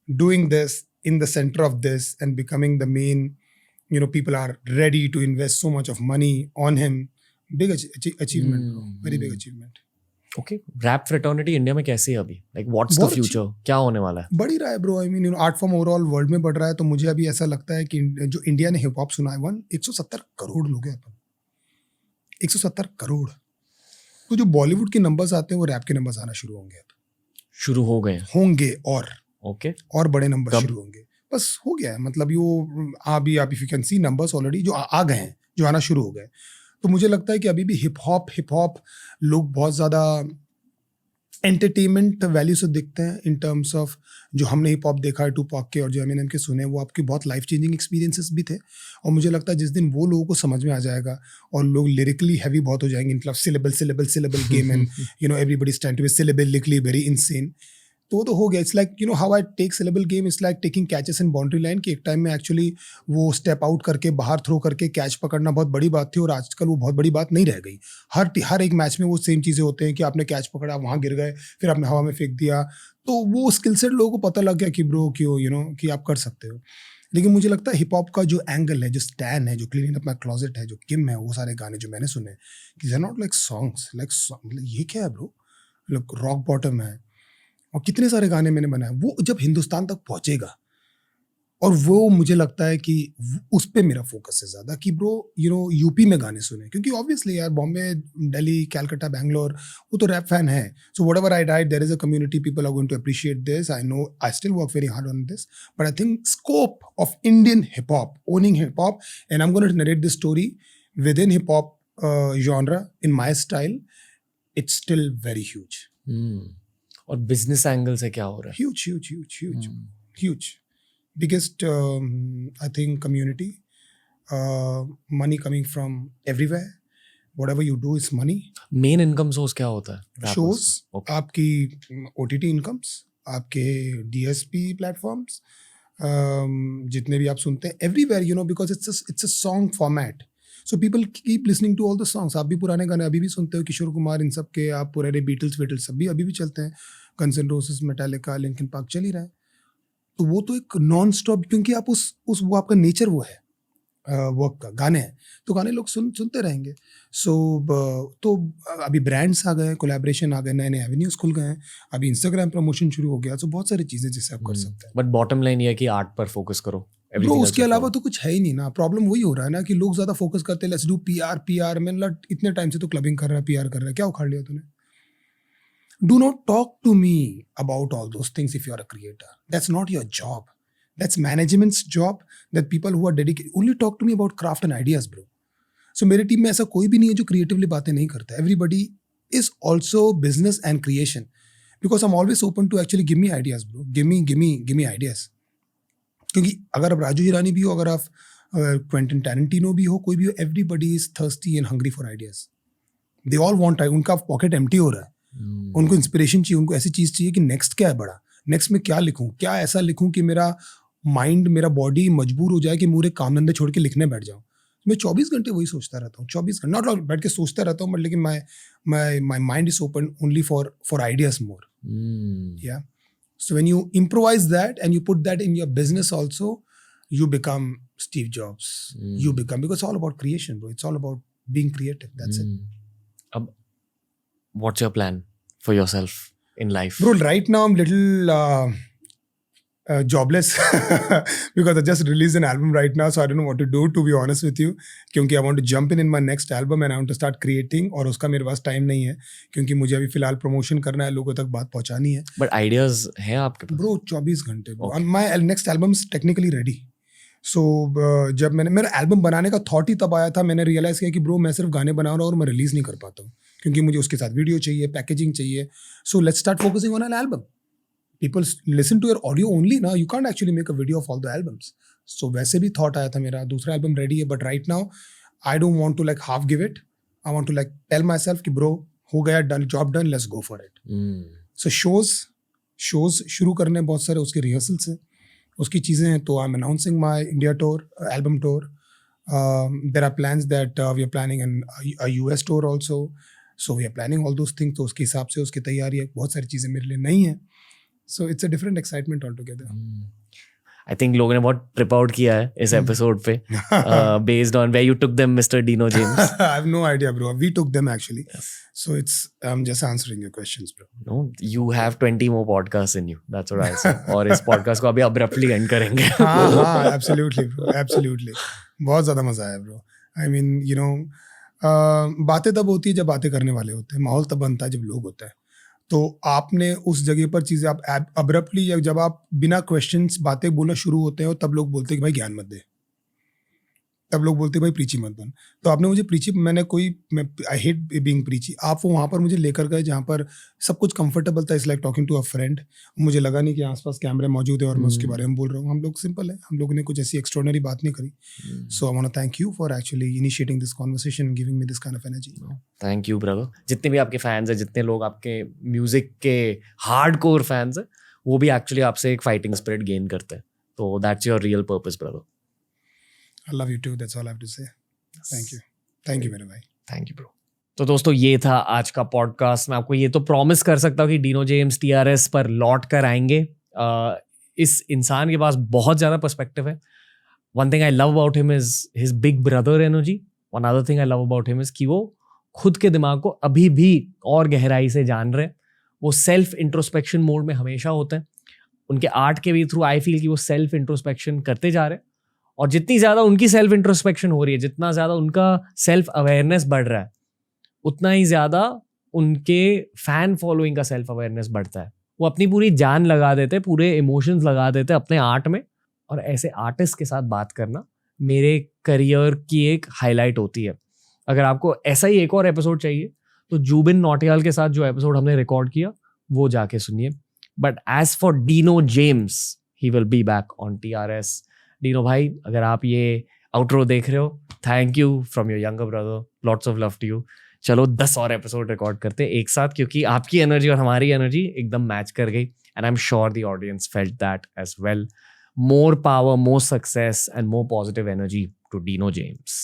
doing this in the center of this and becoming the main, people are ready to invest so much of money on him. Big achievement, bro. Very big achievement. Okay. Rap fraternity India में कैसे है अभी? Like what's the future? क्या होने वाला है? बढ़ ही रहा है bro. I mean, art form overall world में बढ़ रहा है. तो मुझे अभी ऐसा लगता है कि जो इंडिया ने हिप हॉप सुना है 170 करोड़ लोग हैं अपन. 170 करोड़. तो जो बॉलीवुड के नंबर्स आते हैं वो रैप के नंबर्स आना शुरू होंगे. शुरू हो गए होंगे और ओके और बड़े नंबर शुरू होंगे. बस हो गया है. मतलब अभी आप if you can see numbers already जो आ गए हैं, जो आना शुरू हो गए. तो मुझे लगता है कि अभी भी हिप हॉप लोग बहुत ज़्यादा एंटरटेनमेंट वैल्यू से दिखते हैं इन टर्म्स ऑफ जो हमने हिप हॉप देखा है टूपैक के और जो एमिनेम के सुने वो आपके बहुत लाइफ चेंजिंग एक्सपीरियंसेस भी थे. और मुझे लगता है जिस दिन वो लोगों को समझ में आ जाएगा और लोग लिरिकली हैवी बहुत हो जाएंगे, मतलब syllable game and everybody stand to be syllabically very insane. तो हो गया. It's like how I take syllable game, it's like taking catches in boundary line. कि एक टाइम में एक्चुअली वो स्टेप आउट करके बाहर थ्रो करके कैच पकड़ना बहुत बड़ी बात थी और आजकल वो बहुत बड़ी बात नहीं रह गई. हर एक मैच में वो सेम चीज़ें होते हैं कि आपने कैच पकड़ा, वहाँ गिर गए, फिर आपने हवा में फेंक दिया. तो वो स्किल सेट लोगों को पता लग गया कि ब्रो क्यों कि आप कर सकते हो. लेकिन मुझे लगता है हिप हॉप का जो एंगल है, जो स्टैन है, जो क्लीनिंग अप माय क्लोजेट है, जो किम है, वो सारे गाने जो मैंने सुने कि they are not like songs, मतलब ये क्या है ब्रो, रॉक बॉटम है. और कितने सारे गाने मैंने बनाए. वो जब हिंदुस्तान तक पहुंचेगा और वो मुझे लगता है कि उस पे मेरा फोकस है ज़्यादा कि ब्रो यूपी में गाने सुने. क्योंकि ऑब्वियसली यार बॉम्बे, दिल्ली, कैलकाटा, बैंगलोर वो तो रैप फैन है. So whatever I write there is a community, people are going to appreciate this. I know I still work very hard on this, but I think scope of Indian hip hop, owning hip hop, and I am going to narrate this story within hip hop genre in my style. It's still very huge. और business angle से क्या हो रहा है? Huge. Biggest, I think, community. Money coming from everywhere. Whatever you do is money. Main income source क्या होता है? Shows, आपकी OTT incomes, आपके DSP platforms, जितने भी आप सुनते हैं, everywhere, because it's a song format. So people keep listening to all the songs. आप भी पुराने गाने अभी भी सुनते हो, किशोर कुमार, इन सब के, आप पुराने बीटल्स सब भी अभी भी चलते हैं. Guns and रोसेस, Metallica, Linkin Park चल ही रहा है. तो वो तो एक नॉन स्टॉप, क्योंकि आप उस वो आपका नेचर वो है वर्क का. गाने हैं तो गाने लोग सुनते रहेंगे. तो अभी ब्रांड्स आ गए, कोलैबोरेशन आ गए, नए एवेन्यूज खुल गए हैं, अभी इंस्टाग्राम प्रमोशन शुरू हो गया. तो बहुत सारी चीज़ें जिससे आप कर सकते हैं. बट बॉटम लाइन ये है कि आर्ट पर फोकस करो. ब्रो उसके अलावा तो कुछ है ही नहीं ना. प्रॉब्लम वही हो रहा है ना कि लोग ज्यादा फोकस करते हैं, लेट्स डू पीआर. मैंने इतने टाइम से तो क्लबिंग कर रहा है, पीआर कर रहा है, क्या उखाड़ लिया तूने? Do not talk to me about all those things if you are a creator. That's not your job. That's management's job. That people who are dedicated only talk to me about craft and ideas bro. So मेरे team में ऐसा कोई भी नहीं है जो creatively बातें नहीं करता. Everybody is also business and creation, because I am always open to actually give me ideas bro. Give me ideas. क्योंकि अगर आप राजू हिरानी भी हो, अगर आप क्वेंटिन टैरेंटिनो भी हो, कोई भी हो, everybody is thirsty and hungry for ideas. They all want. उनका पॉकेट एम्प्टी हो रहा है. उनको इंस्पिरेशन चाहिए, उनको ऐसी चीज़ चाहिए कि नेक्स्ट क्या है बड़ा, नेक्स्ट में क्या लिखूं, क्या ऐसा लिखूं कि मेरा माइंड, मेरा बॉडी मजबूर हो जाए कि पूरे काम धंधे छोड़ के लिखने बैठ जाऊं. मैं 24 घंटे वही सोचता रहता हूँ. 24 घंटे नॉट बैठ के सोचता रहता हूँ, बट लेकिन my mind is open only for ideas more. या So when you improvise that and you put that in your business also, you become Steve Jobs. You become, because it's all about creation, bro. It's all about being creative. That's it. Ab, what's your plan for yourself? in life? Bro, right now I'm little jobless because I just released an album right now, so I don't know what to do, to be honest with you. क्योंकि I want to jump in my next album and I want to start creating, और उसका मेरे पास time नहीं है क्योंकि मुझे अभी फिलहाल प्रमोशन करना है, लोगों तक बात पहुंचानी है. But ideas हैं आपके पास? Bro, 24 घंटे. Okay. My next album is technically ready. So जब मैंने मेरा एल्बम बनाने का थॉट ही तब आया था, मैंने रियलाइज़ किया कि ब्रो मैं सिर्फ गाने बना रहा हूँ और मैं रिलीज़ नहीं कर पाता हूँ क्योंकि मुझे उसके साथ वीडियो चाहिए, पैकेजिंग चाहिए. So let's start focusing on an album. People listen to your audio only now. You can't actually make a video of all the albums. So वैसे भी thought आया था मेरा, दूसरा album ready है, but right now I don't want to like half give it. I want to like tell myself कि bro हो गया, done, job done, let's go for it. So shows शुरू करने बहुत सारे, उसके rehearsals हैं, उसकी चीज़ें हैं. तो I'm announcing my India tour, album tour. There are plans that we are planning a US tour also. So we are planning all those things. तो उसके हिसाब से उसकी तैयारी है, बहुत सारी चीज़ें मेरे लिए नहीं है. So it's a different excitement altogether. I think लोगों ने बहुत trip out किया है इस episode पे, based on where you took them, Mr. Dino James. I have no idea, bro. We took them actually. Yes. So I'm just answering your questions, bro. No, you have 20 more podcasts in you. That's what I say. और इस podcast को अभी abruptly end करेंगे. हाँ, absolutely, bro. Absolutely. बहुत ज़्यादा मज़ा आया, bro. I mean, you know, बातें तब होती है जब बातें करने वाले होते हैं, माहौल तब बनता है जब लोग होते हैं. तो आपने उस जगह पर चीज़ें आप अब्रप्टली, या जब आप बिना क्वेश्चंस बातें बोलना शुरू होते हो, तब लोग बोलते हैं कि भाई ज्ञान मत दे, तब लोग बोलते हैं भाई प्रीची मत बन. तो आपने मुझे प्रीची, आई हेट बीइंग प्रीची. आप वो वहाँ पर मुझे लेकर गए जहाँ पर सब कुछ कंफर्टेबल था. It's like talking to a friend. मुझे लगा नहीं कि आसपास कैमरे मौजूद है और मैं उसके बारे में बोल रहा हूँ. हम लोग सिंपल है, हम लोगों ने कुछ ऐसी एक्स्ट्रॉर्डिनरी बात नहीं करी. So I want to thank you for actually initiating this conversation, giving me this kind of energy. Thank you brother. जितने भी आपके फैंस हैं, जितने लोग आपके म्यूजिक के हार्डकोर फैंस हैं, वो भी एक्चुअली आपसे एक फाइटिंग स्पिरिट गेन करते हैं. तो that's your real purpose brother. I love you too. That's all I have to say. Thank you मेरे भाई. Thank you bro. तो दोस्तों, ये था आज का पॉडकास्ट. मैं आपको ये तो प्रॉमिस कर सकता हूँ कि डीनो जेम्स TRS पर लौट कर आएंगे. इस इंसान के पास बहुत ज़्यादा पर्सपेक्टिव है. One thing I love about him is his big brother energy. One other thing I love about him is कि वो खुद के दिमाग को अभी भी और गहराई से जान रहे हैं. वो सेल्फ इंट्रोस्पेक्शन मोड में हमेशा होते हैं. उनके आर्ट के भी थ्रू आई फील कि वो सेल्फ इंट्रोस्पेक्शन करते जा रहे हैं. और जितनी ज़्यादा उनकी सेल्फ इंट्रोस्पेक्शन हो रही है, जितना ज़्यादा उनका सेल्फ अवेयरनेस बढ़ रहा है, उतना ही ज़्यादा उनके फैन फॉलोइंग का सेल्फ अवेयरनेस बढ़ता है. वो अपनी पूरी जान लगा देते, पूरे इमोशंस लगा देते अपने आर्ट में. और ऐसे आर्टिस्ट के साथ बात करना मेरे करियर की एक हाईलाइट होती है. अगर आपको ऐसा ही एक और एपिसोड चाहिए तो जुबिन नौटियाल के साथ जो एपिसोड हमने रिकॉर्ड किया वो जाके सुनिए. But as for Dino James, he will be back on TRS. Dino भाई, अगर आप ये आउटरो देख रहे हो, thank you from your younger brother. Lots of love to you. चलो 10 और एपिसोड रिकॉर्ड करते एक साथ, क्योंकि आपकी एनर्जी और हमारी एनर्जी एकदम मैच कर गई. And I am sure the audience felt that as well. More power, more success, and more positive energy to Dino James.